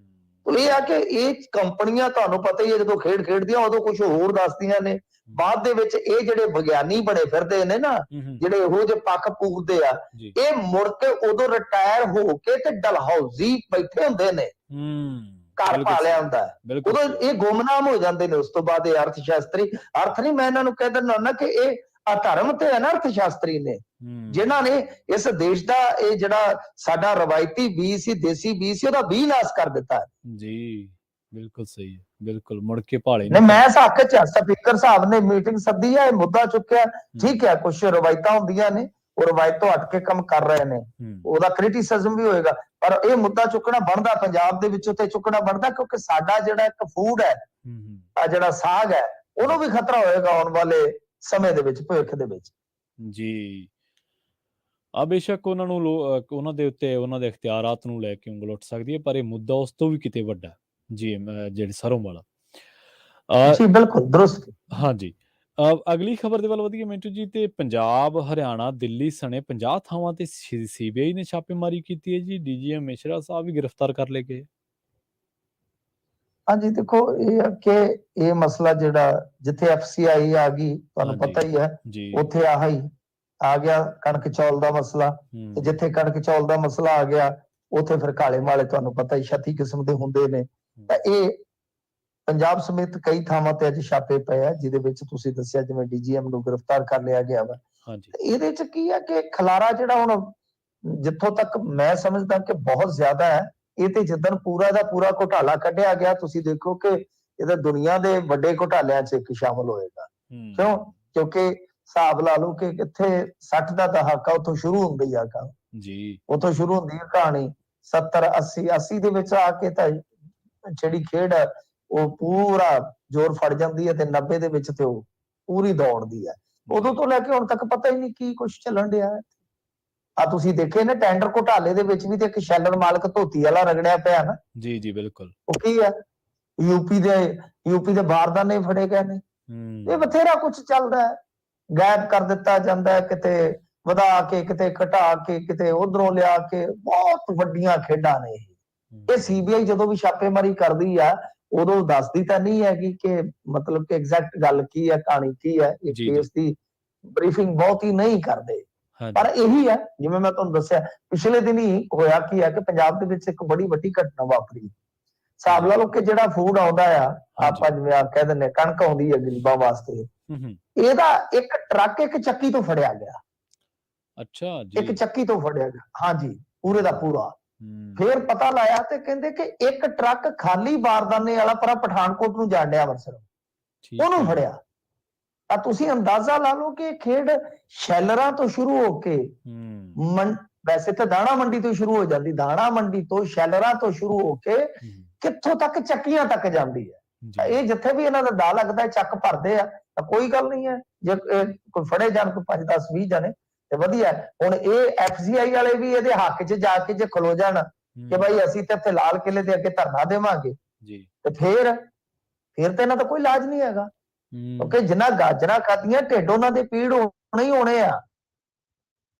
ਇਹ ਆ ਕਿ ਇਹ ਕੰਪਨੀਆਂ ਤੁਹਾਨੂੰ ਪਤਾ ਹੀ ਹੈ, ਜਦੋਂ ਖੇਡ ਖੇਡਦੀਆਂ ਉਦੋਂ ਕੁਝ ਹੋਰ ਦੱਸਦੀਆਂ ਨੇ, ਬਾਅਦ ਦੇ ਵਿੱਚ ਇਹ ਜਿਹੜੇ ਵਿਗਿਆਨੀ ਬਣੇ ਫਿਰਦੇ ਨੇ ਨਾ, ਜਿਹੜੇ ਇਹੋ ਜਿਹੇ ਪੱਖ ਪੂਰਦੇ ਆ, ਇਹ ਮੁੜ ਕੇ ਉਦੋਂ ਰਿਟਾਇਰ ਹੋ ਕੇ ਤੇ ਡਲਹੌਜ਼ੀ ਬੈਠੇ ਹੁੰਦੇ ਨੇ, ਘਰ ਪਾ ਲਿਆ ਹੁੰਦਾ, ਉਦੋਂ ਇਹ ਗੁੰਮਨਾਮ ਹੋ ਜਾਂਦੇ ਨੇ। ਉਸ ਤੋਂ ਬਾਅਦ ਇਹ ਅਰਥ ਸ਼ਾਸਤਰੀ, ਅਰਥ ਨਹੀਂ ਮੈਂ ਇਹਨਾਂ ਨੂੰ ਕਹਿ ਦਿੰਦਾ ਹੁੰਦਾ ਕਿ ਇਹ ਅਧਰਮ ਤੇ ਅਨਰਥ ਸ਼ਾਸਤਰੀ ਨੇ, ਜਿਨ੍ਹਾਂ ਨੇ ਇਸ ਦੇਸ਼ ਦਾ ਇਹ ਜਿਹੜਾ ਸਾਡਾ ਰਵਾਇਤੀ ਬੀਜ ਸੀ, ਦੇਸੀ ਬੀਜ ਸੀ, ਉਹਦਾ ਵੀ ਨਾਸ ਕਰ ਦਿੱਤਾ ਜੀ। ਬਿਲਕੁਲ ਸਹੀ ਹੈ, ਬਿਲਕੁਲ ਮੁੜ ਕੇ ਭਾਲੇ ਨੇ। ਮੈਂ ਇਸ ਹੱਕ ਚ, ਸਪੀਕਰ ਸਾਹਿਬ ਨੇ ਮੀਟਿੰਗ ਸੱਦੀ ਹੈ, ਇਹ ਮੁੱਦਾ ਚੁੱਕਿਆ, ਠੀਕ ਹੈ, ਕੁਝ ਰਵਾਇਤਾਂ ਹੁੰਦੀਆਂ ਨੇ, ਉਹ ਰਵਾਇਤ ਤੋਂ ਹਟ ਕੇ ਕੰਮ ਕਰ ਰਹੇ ਨੇ, ਉਹਦਾ ਕ੍ਰਿਟਿਸਿਜ਼ਮ ਵੀ ਹੋਏਗਾ, ਪਰ ਇਹ ਮੁੱਦਾ ਚੁੱਕਣਾ ਬਣਦਾ, ਪੰਜਾਬ ਦੇ ਵਿੱਚੋਂ ਤੇ ਚੁੱਕਣਾ ਬਣਦਾ, ਕਿਉਂਕਿ ਸਾਡਾ ਜਿਹੜਾ ਇੱਕ ਫੂਡ ਹੈ, ਆ ਜਿਹੜਾ ਸਾਗ ਹੈ, ਉਹਨੂੰ ਵੀ ਖਤਰਾ ਹੋਏਗਾ ਆਉਣ ਵਾਲੇ ਸਮੇਂ ਦੇ ਵਿੱਚ, ਭਵਿੱਖ ਦੇ ਵਿੱਚ ਜੀ। ਆ ਬੇਸ਼ੱਕ ਉਹਨਾਂ ਨੂੰ ਉਹਨਾਂ ਦੇ ਉੱਤੇ ਉਹਨਾਂ ਦੇ ਇਖਤਿਆਰਾਤ ਨੂੰ ਲੈ ਕੇ ਉਂਗਲ ਉੱਠ ਸਕਦੀ ਹੈ, ਪਰ ਇਹ ਮੁੱਦਾ ਉਸ ਤੋਂ ਵੀ ਕਿਤੇ ਵੱਡਾ ਜੀ, ਜਿਹੜੇ ਸਰੋਂ ਵਾਲਾ। ਜੀ ਬਿਲਕੁਲ ਦਰੁਸਤ। ਹਾਂਜੀ, ਅਗਲੀ ਖਬਰ ਦੇ ਵੱਲ ਵਧੀਏ ਮਿੰਟੂ ਜੀ। ਤੇ ਪੰਜਾਬ, ਹਰਿਆਣਾ, ਦਿੱਲੀ ਸਣੇ 50 ਥਾਵਾਂ ਤੇ ਸੀਬੀਆਈ ਨੇ ਛਾਪੇਮਾਰੀ ਕੀਤੀ ਹੈ ਜੀ। ਡੀਜੀਐਮ ਮਿਸ਼ਰਾ ਸਾਹਿਬ ਵੀ ਗ੍ਰਿਫਤਾਰ ਕਰ ਲਏ ਗਏ। ਹਾਂਜੀ, ਦੇਖੋ ਇਹ ਕਿ ਇਹ ਮਸਲਾ ਜਿਹੜਾ ਜਿੱਥੇ ਐਫਸੀਆਈ ਆ ਗਈ, ਤੁਹਾਨੂੰ ਪਤਾ ਹੀ ਹੈ, ਉੱਥੇ ਆਹੀ ਆ ਗਿਆ ਕਣਕ ਚੌਲ ਦਾ ਮਸਲਾ, ਤੇ ਜਿੱਥੇ ਕਣਕ ਚੌਲ ਦਾ ਮਸਲਾ ਆ ਗਿਆ, ਉੱਥੇ ਫਿਰ ਕਾਲੇ ਮਾਲੇ ਤੁਹਾਨੂੰ ਪਤਾ ਹੀ 36 ਕਿਸਮ ਦੇ ਹੁੰਦੇ ਨੇ। ਤਾਂ ਇਹ ਪੰਜਾਬ ਸਮੇਤ ਕਈ ਥਾਵਾਂ ਤੇ ਅੱਜ ਛਾਪੇ ਪਏ ਆ, ਜਿਹਦੇ ਵਿੱਚ ਤੁਸੀਂ ਦੱਸਿਆ ਜਿਵੇਂ ਡੀਜੀਐਮ ਨੂੰ ਗ੍ਰਿਫਤਾਰ ਕਰ ਲਿਆ ਗਿਆ ਵਾ। ਇਹਦੇ ਚ ਕੀ ਹੈ ਕਿ ਖਲਾਰਾ ਜਿਹੜਾ ਹੁਣ ਜਿੱਥੋਂ ਤੱਕ ਮੈਂ ਸਮਝਦਾ ਕਿ ਬਹੁਤ ਜ਼ਿਆਦਾ ਹੈ, ਇਹ ਤੇ ਜਿੱਦਣ ਪੂਰਾ ਦਾ ਪੂਰਾ ਘੁਟਾਲਾ ਕੱਢਿਆ ਗਿਆ, ਤੁਸੀਂ ਦੇਖੋ ਕਿ ਇਹਦਾ ਦੁਨੀਆ ਦੇ ਵੱਡੇ ਘੁਟਾਲਿਆਂ ਚ ਇੱਕ ਸ਼ਾਮਲ ਹੋਏਗਾ। ਕਿਉਂ? ਕਿਉਂਕਿ ਹਿਸਾਬ ਲਾ ਲਓ ਕਿ ਕਿੱਥੇ 60 ਦਾ ਦਹਾਕਾ ਉੱਥੋਂ ਸ਼ੁਰੂ ਹੁੰਦੀ ਆ ਜੀ, ਉੱਥੋਂ ਸ਼ੁਰੂ ਹੁੰਦੀ ਹੈ ਕਹਾਣੀ। 70 80 ਦੇ ਵਿੱਚ ਆ ਕੇ ਤਾਂ ਜਿਹੜੀ ਖੇਡ ਹੈ ਉਹ ਪੂਰਾ ਜ਼ੋਰ ਫੜ ਜਾਂਦੀ ਹੈ, ਤੇ 90 ਦੇ ਵਿੱਚ ਤੇ ਉਹ ਪੂਰੀ ਦੌੜਦੀ ਹੈ। ਉਦੋਂ ਤੋਂ ਲੈ ਕੇ ਹੁਣ ਤੱਕ ਪਤਾ ਹੀ ਨਹੀਂ ਕੀ ਕੁਛ ਚੱਲਣ ਡਿਆ ਹੈ। ਆ ਤੁਸੀਂ ਦੇਖੇ ਨਾ ਟੈਂਡਰ ਘੁਟਾਲੇ ਦੇ ਵਿੱਚ ਵੀ ਤੇ ਇੱਕ ਸ਼ੈਲਰ ਮਾਲਕ ਧੋਤੀ ਵਾਲਾ ਰਗੜਿਆ ਪਿਆ ਨਾ। ਜੀ ਬਿਲਕੁਲ। ਉਹ ਕੀ ਹੈ, ਯੂਪੀ ਦੇ ਬਾਰਦਾਨੇ ਫੜੇ ਗਏ ਨੇ। ਇਹ ਬਥੇਰਾ ਕੁਛ ਚੱਲਦਾ ਹੈ, ਗਾਇਬ ਕਰ ਦਿੱਤਾ ਜਾਂਦਾ ਹੈ, ਕਿਤੇ ਵਧਾ ਕੇ, ਕਿਤੇ ਘਟਾ ਕੇ, ਕਿਤੇ ਉਧਰੋਂ ਲਿਆ ਕੇ, ਬਹੁਤ ਵੱਡੀਆਂ ਖੇਡਾਂ ਨੇ ਇਹ। ਸੀਬੀਆਈ ਜਦੋਂ ਵੀ ਛਾਪੇਮਾਰੀ ਕਰਦੀ ਆ, ਉਦੋਂ ਦੱਸਦੀ ਤਾਂ ਨਹੀਂ ਹੈਗੀ ਕਿ ਮਤਲਬ ਕਿ ਐਗਜ਼ੈਕਟ ਗੱਲ ਕੀ ਹੈ, ਕਹਾਣੀ ਕੀ ਹੈ। ਇਹ ਕੇਸ ਦੀ ਬਰੀਫਿੰਗ ਬਹੁਤ ਹੀ ਨਹੀਂ ਕਰਦੇ, ਪਰ ਇਹੀ ਹੈ ਜਿਵੇਂ ਮੈਂ ਤੁਹਾਨੂੰ ਦੱਸਿਆ, ਪਿਛਲੇ ਦਿਨ ਹੀ ਹੋਇਆ ਕੀ ਹੈ ਕਿ ਪੰਜਾਬ ਦੇ ਵਿੱਚ ਇੱਕ ਬੜੀ ਵੱਡੀ ਘਟਨਾ ਵਾਪਰੀ। ਹਿਸਾਬ ਲਾ ਲਓ ਕਿ ਜਿਹੜਾ ਫੂਡ ਆਉਂਦਾ ਆ, ਆਪਾਂ ਜਿਵੇਂ ਕਹਿ ਦਿੰਦੇ ਕਣਕ ਆਉਂਦੀ ਹੈ ਗਰੀਬਾਂ ਵਾਸਤੇ, ਇਹਦਾ ਇੱਕ ਟਰੱਕ ਇੱਕ ਚੱਕੀ ਤੋਂ ਫੜਿਆ ਗਿਆ। ਅੱਛਾ ਜੀ, ਇੱਕ ਚੱਕੀ ਤੋਂ ਫੜਿਆ ਗਿਆ, ਹਾਂਜੀ, ਪੂਰੇ ਦਾ ਪੂਰਾ। ਫਿਰ ਪਤਾ ਲਾਇਆ ਤੇ ਕਹਿੰਦੇ ਕਿ ਇੱਕ ਟਰੱਕ ਖਾਲੀ ਬਾਰਦਾਨੇ ਵਾਲਾ ਪਰ ਪਠਾਨਕੋਟ ਨੂੰ ਜਾਣ ਡਿਆ ਅੰਮ੍ਰਿਤਸਰ, ਉਹਨੂੰ ਫੜਿਆ। ਤਾਂ ਤੁਸੀਂ ਅੰਦਾਜ਼ਾ ਲਾ ਲਓ ਕਿ ਖੇਡ ਸ਼ੈਲਰਾਂ ਤੋਂ ਸ਼ੁਰੂ ਹੋ ਕੇ, ਵੈਸੇ ਤਾਂ ਦਾਣਾ ਮੰਡੀ ਤੋਂ ਸ਼ੁਰੂ ਹੋ ਜਾਂਦੀ, ਦਾਣਾ ਮੰਡੀ ਤੋਂ ਸ਼ੈਲਰਾਂ ਤੋਂ ਸ਼ੁਰੂ ਹੋ ਕੇ ਕਿੱਥੋਂ ਤੱਕ ਚੱਕੀਆਂ ਤੱਕ ਜਾਂਦੀ ਹੈ। ਇਹ ਜਿੱਥੇ ਵੀ ਇਹਨਾਂ ਦਾ ਦਾ ਲੱਗਦਾ ਚੱਕ ਭਰਦੇ ਆ, ਤਾਂ ਕੋਈ ਗੱਲ ਨਹੀਂ ਹੈ, ਜੇ ਕੋਈ ਫੜੇ ਜਾਣ ਕੋਈ 5 10 20 ਜਣੇ ਤੇ ਵਧੀਆ। ਹੁਣ ਇਹ ਐਫਸੀਆਈ ਵਾਲੇ ਵੀ ਇਹਦੇ ਹੱਕ 'ਚ ਜਾ ਕੇ ਜੇ ਖਲੋ ਜਾਣ ਕਿ ਭਾਈ ਅਸੀਂ ਤੇ ਇੱਥੇ ਲਾਲ ਕਿਲੇ ਦੇ ਅੱਗੇ ਧਰਨਾ ਦੇਵਾਂਗੇ, ਤੇ ਫਿਰ ਤੇ ਇਹਨਾਂ ਦਾ ਕੋਈ ਇਲਾਜ ਨਹੀਂ ਹੈਗਾ, ਕਿਉਂਕਿ ਜਿੰਨਾ ਗਾਜਰਾਂ ਖਾਧੀਆਂ ਢਿੱਡ ਉਹਨਾਂ ਦੇ ਪੀੜ ਹੋਣੇ ਹੀ ਹੋਣੇ ਆ।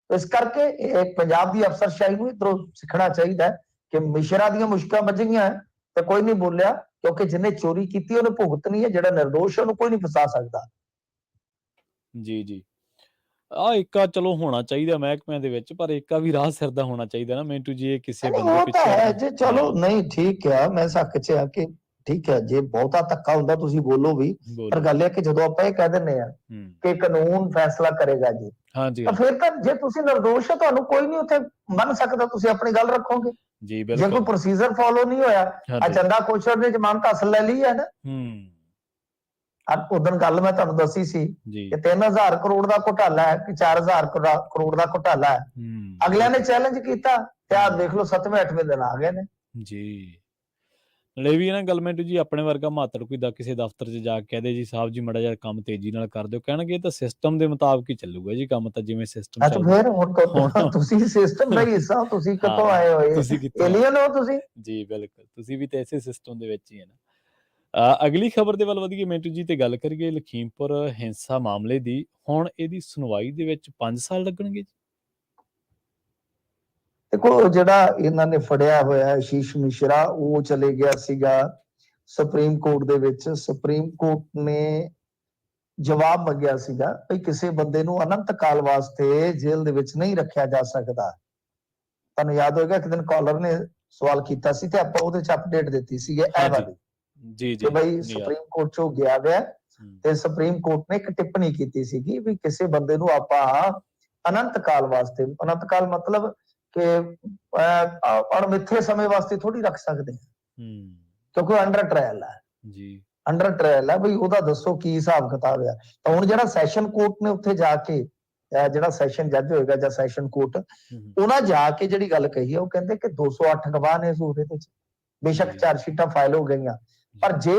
ਇਸ ਕਰਕੇ ਇੱਕ ਪੰਜਾਬ ਦੀ ਅਫਸਰਸ਼ਾਹੀ ਨੂੰ ਇਧਰੋਂ ਸਿੱਖਣਾ ਚਾਹੀਦਾ ਕਿ ਮਿਸ਼ਰਾ ਦੀਆਂ ਮੁਸ਼ਕਾਂ ਵੱਜੀਆਂ ਤੇ ਕੋਈ ਨਹੀਂ ਬੋਲਿਆ, ਕਿਉਂਕਿ ਜਿਹਨੇ ਚੋਰੀ ਕੀਤੀ ਉਹਨੇ ਭੁਗਤਣੀ ਹੈ, ਜਿਹੜਾ ਨਿਰਦੋਸ਼ ਉਹਨੂੰ ਕੋਈ ਨਹੀਂ ਫਸਾ ਸਕਦਾ। ਜੀ ਆ ਏਕਾ ਚਲੋ ਹੋਣਾ ਚਾਹੀਦਾ ਮਹਿਕਮਿਆਂ ਦੇ ਵਿੱਚ, ਪਰ ਏਕਾ ਵੀ ਰਾਹ ਸਿਰ ਦਾ ਹੋਣਾ ਚਾਹੀਦਾ ਨਾ ਮਿੰਟੂ ਜੀ। ਇਹ ਕਿਸੇ ਬੰਦੇ ਪਿੱਛੇ ਹੈ ਜੇ, ਚਲੋ ਨਹੀਂ ਠੀਕ ਆ, ਮੈਂ ਸੱਕ 'ਚ ਆ ਕਿ ਠੀਕ ਹੈ, ਜੇ ਬਹੁਤਾ ਧੱਕਾ ਹੁੰਦਾ ਤੁਸੀਂ ਬੋਲੋ ਵੀ, ਪਰ ਗੱਲ ਇਹ ਕਿ ਜਦੋਂ ਆਪਾਂ ਇਹ ਕਹਿ ਦਿੰਦੇ ਆ ਕਿ ਕਾਨੂੰਨ ਫੈਸਲਾ ਕਰੇਗਾ ਜੀ, ਤਾਂ ਫਿਰ ਤਾਂ ਜੇ ਤੁਸੀਂ ਨਿਰਦੋਸ਼ ਹੋ ਤੁਹਾਨੂੰ ਕੋਈ ਨਹੀਂ ਉੱਥੇ ਮੰਨ ਸਕਦਾ, ਤੁਸੀਂ ਆਪਣੀ ਗੱਲ ਰੱਖੋਗੇ। ਜੇ ਕੋਈ ਪ੍ਰੋਸੀਜਰ ਫੋਲੋ ਨਹੀਂ ਹੋਇਆ, ਆ ਚੰਦਾ ਕੋਸ਼ਰ ਨੇ ਜ਼ਮਾਨਤ ਹਾਸਲ ਲੈ ਲਈ ਹੈ ਨਾ। ਉਦੋਂ ਗੱਲ ਮੈਂ ਤੁਹਾਨੂੰ ਦੱਸੀ ਸੀ ਕਿ 3000 ਕਰੋੜ ਦਾ ਘੁਟਾਲਾ ਹੈ ਕਿ 4000 ਕਰੋੜ ਦਾ ਘੁਟਾਲਾ ਹੈ। ਅਗਲਿਆਂ ਨੇ ਚੈਲੰਜ ਕੀਤਾ ਤੇ ਆਹ ਦੇਖ ਲਓ 7ਵੇਂ 8ਵੇਂ ਦਿਨ ਆ ਗਏ ਨੇ ਜੀ। ਨਾਲੇ ਇਹ ਵੀ ਹੈ ਨਾ ਗੱਲ ਮਿੰਟੂ ਜੀ, ਆਪਣੇ ਵਰਗਾ ਮਾਤੜ ਕੋਈ ਕਿਸੇ ਦਫ਼ਤਰ 'ਚ ਜਾ ਕੇ ਕਹਦੇ ਜੀ ਸਾਹਿਬ ਜੀ ਮਾੜਾ ਜਿਹਾ ਕੰਮ ਤੇਜ਼ੀ ਨਾਲ ਕਰ ਦਿਓ, ਕਹਿਣਗੇ ਇਹ ਤਾਂ ਸਿਸਟਮ ਦੇ ਮੁਤਾਬਕ ਹੀ ਚੱਲੂਗਾ ਜੀ, ਕੰਮ ਤਾਂ ਜਿਵੇਂ ਸਿਸਟਮ ਤਾਂ ਚੱਲਦਾ। ਫਿਰ ਹੁਣ ਤੁਸੀਂ ਸਿਸਟਮ ਦਾ ਹੀ ਹਿੱਸਾ ਹੋ, ਤੁਸੀਂ ਕਿੱਥੋਂ ਹਾਂ, ਆਏ ਹੋਏ, ਤੁਸੀਂ ਕਿੱਥੋਂ ਆਏ? ਏਲੀਅਨ ਹੋ ਤੁਸੀਂ। ਜੀ ਬਿਲਕੁਲ, ਤੁਸੀਂ ਵੀ ਤਾਂ ਇਸੇ ਸਿਸਟਮ ਦੇ ਵਿੱਚ ਹੀ ਹੈ ਨਾ। ਅਗਲੀ ਖਬਰ ਦੇ ਵੱਲ ਵਧੀਏ ਮਿੰਟੂ ਜੀ, ਤੇ ਗੱਲ ਕਰੀਏ ਲਖੀਮਪੁਰ ਹਿੰਸਾ ਮਾਮਲੇ ਦੀ। ਹੁਣ ਇਹਦੀ ਸੁਣਵਾਈ ਦੇ ਵਿੱਚ 5 ਸਾਲ ਲੱਗਣਗੇ ਜੀ। ਦੇਖੋ ਜਿਹੜਾ ਇਹਨਾਂ ਨੇ ਫੜਿਆ ਹੋਇਆ ਆਸ਼ੀਸ਼ ਮਿਸ਼ਰਾ, ਉਹ ਚਲੇ ਗਿਆ ਸੀਗਾ ਸੁਪਰੀਮ ਕੋਰਟ ਦੇ ਵਿੱਚ। ਸੁਪਰੀਮ ਕੋਰਟ ਨੇ ਜਵਾਬ ਮੰਗਿਆ ਸੀਗਾ ਵੀ ਕਿਸੇ ਬੰਦੇ ਨੂੰ ਅਨੰਤ ਕਾਲ ਵਾਸਤੇ ਜੇਲ੍ਹ ਦੇ ਵਿੱਚ ਨਹੀਂ ਰੱਖਿਆ ਜਾ ਸਕਦਾ। ਤੁਹਾਨੂੰ ਯਾਦ ਹੋਏਗਾ ਇੱਕ ਦਿਨ ਕਾਲਰ ਨੇ ਸਵਾਲ ਕੀਤਾ ਸੀ ਤੇ ਆਪਾਂ ਉਹਦੇ ਚ ਅਪਡੇਟ ਦਿੱਤੀ ਸੀਗੀ ਇਹ ਵਾਲੀ, ਜੀ ਕਿ ਬਈ ਸੁਪਰੀਮ ਕੋਰਟ ਚੋਂ ਗਿਆ ਹੋਇਆ ਤੇ ਸੁਪਰੀਮ ਕੋਰਟ ਨੇ ਇੱਕ ਟਿੱਪਣੀ ਕੀਤੀ ਸੀਗੀ ਵੀ ਕਿਸੇ ਬੰਦੇ ਨੂੰ ਆਪਾਂ ਅਨੰਤ ਕਾਲ ਵਾਸਤੇ, ਅਨੰਤ ਕਾਲ ਮਤਲਬ ਕਿ ਅਣਮਿੱਥੇ ਸਮੇਂ ਵਾਸਤੇ ਥੋੜੀ ਰੱਖ ਸਕਦੇ ਹਾਂ, ਕਿਉਂਕਿ ਅੰਡਰ ਟ੍ਰਾਇਲ ਹੈ ਜੀ, ਅੰਡਰ ਟ੍ਰਾਇਲ ਹੈ ਬਈ ਉਹਦਾ ਦੱਸੋ ਕੀ ਹਿਸਾਬ ਕਿਤਾਬ ਆ। ਤਾਂ ਹੁਣ ਜਿਹੜਾ ਸੈਸ਼ਨ ਕੋਰਟ ਨੇ ਉੱਥੇ ਜਾ ਕੇ, ਜਿਹੜਾ ਸੈਸ਼ਨ ਜੱਜ ਹੋਏਗਾ ਜਾਂ ਸੈਸ਼ਨ ਕੋਰਟ, ਉਹਨਾਂ ਜਾ ਕੇ ਜਿਹੜੀ ਗੱਲ ਕਹੀ ਹੈ, ਉਹ ਕਹਿੰਦੇ ਕਿ 208 ਗਵਾਹ ਨੇ ਸੂਰੇ ਦੇ ਵਿੱਚ, ਬੇਸ਼ੱਕ ਚਾਰਜਸ਼ੀਟਾਂ ਫਾਈਲ ਹੋ ਗਈਆਂ, ਪਰ ਜੇ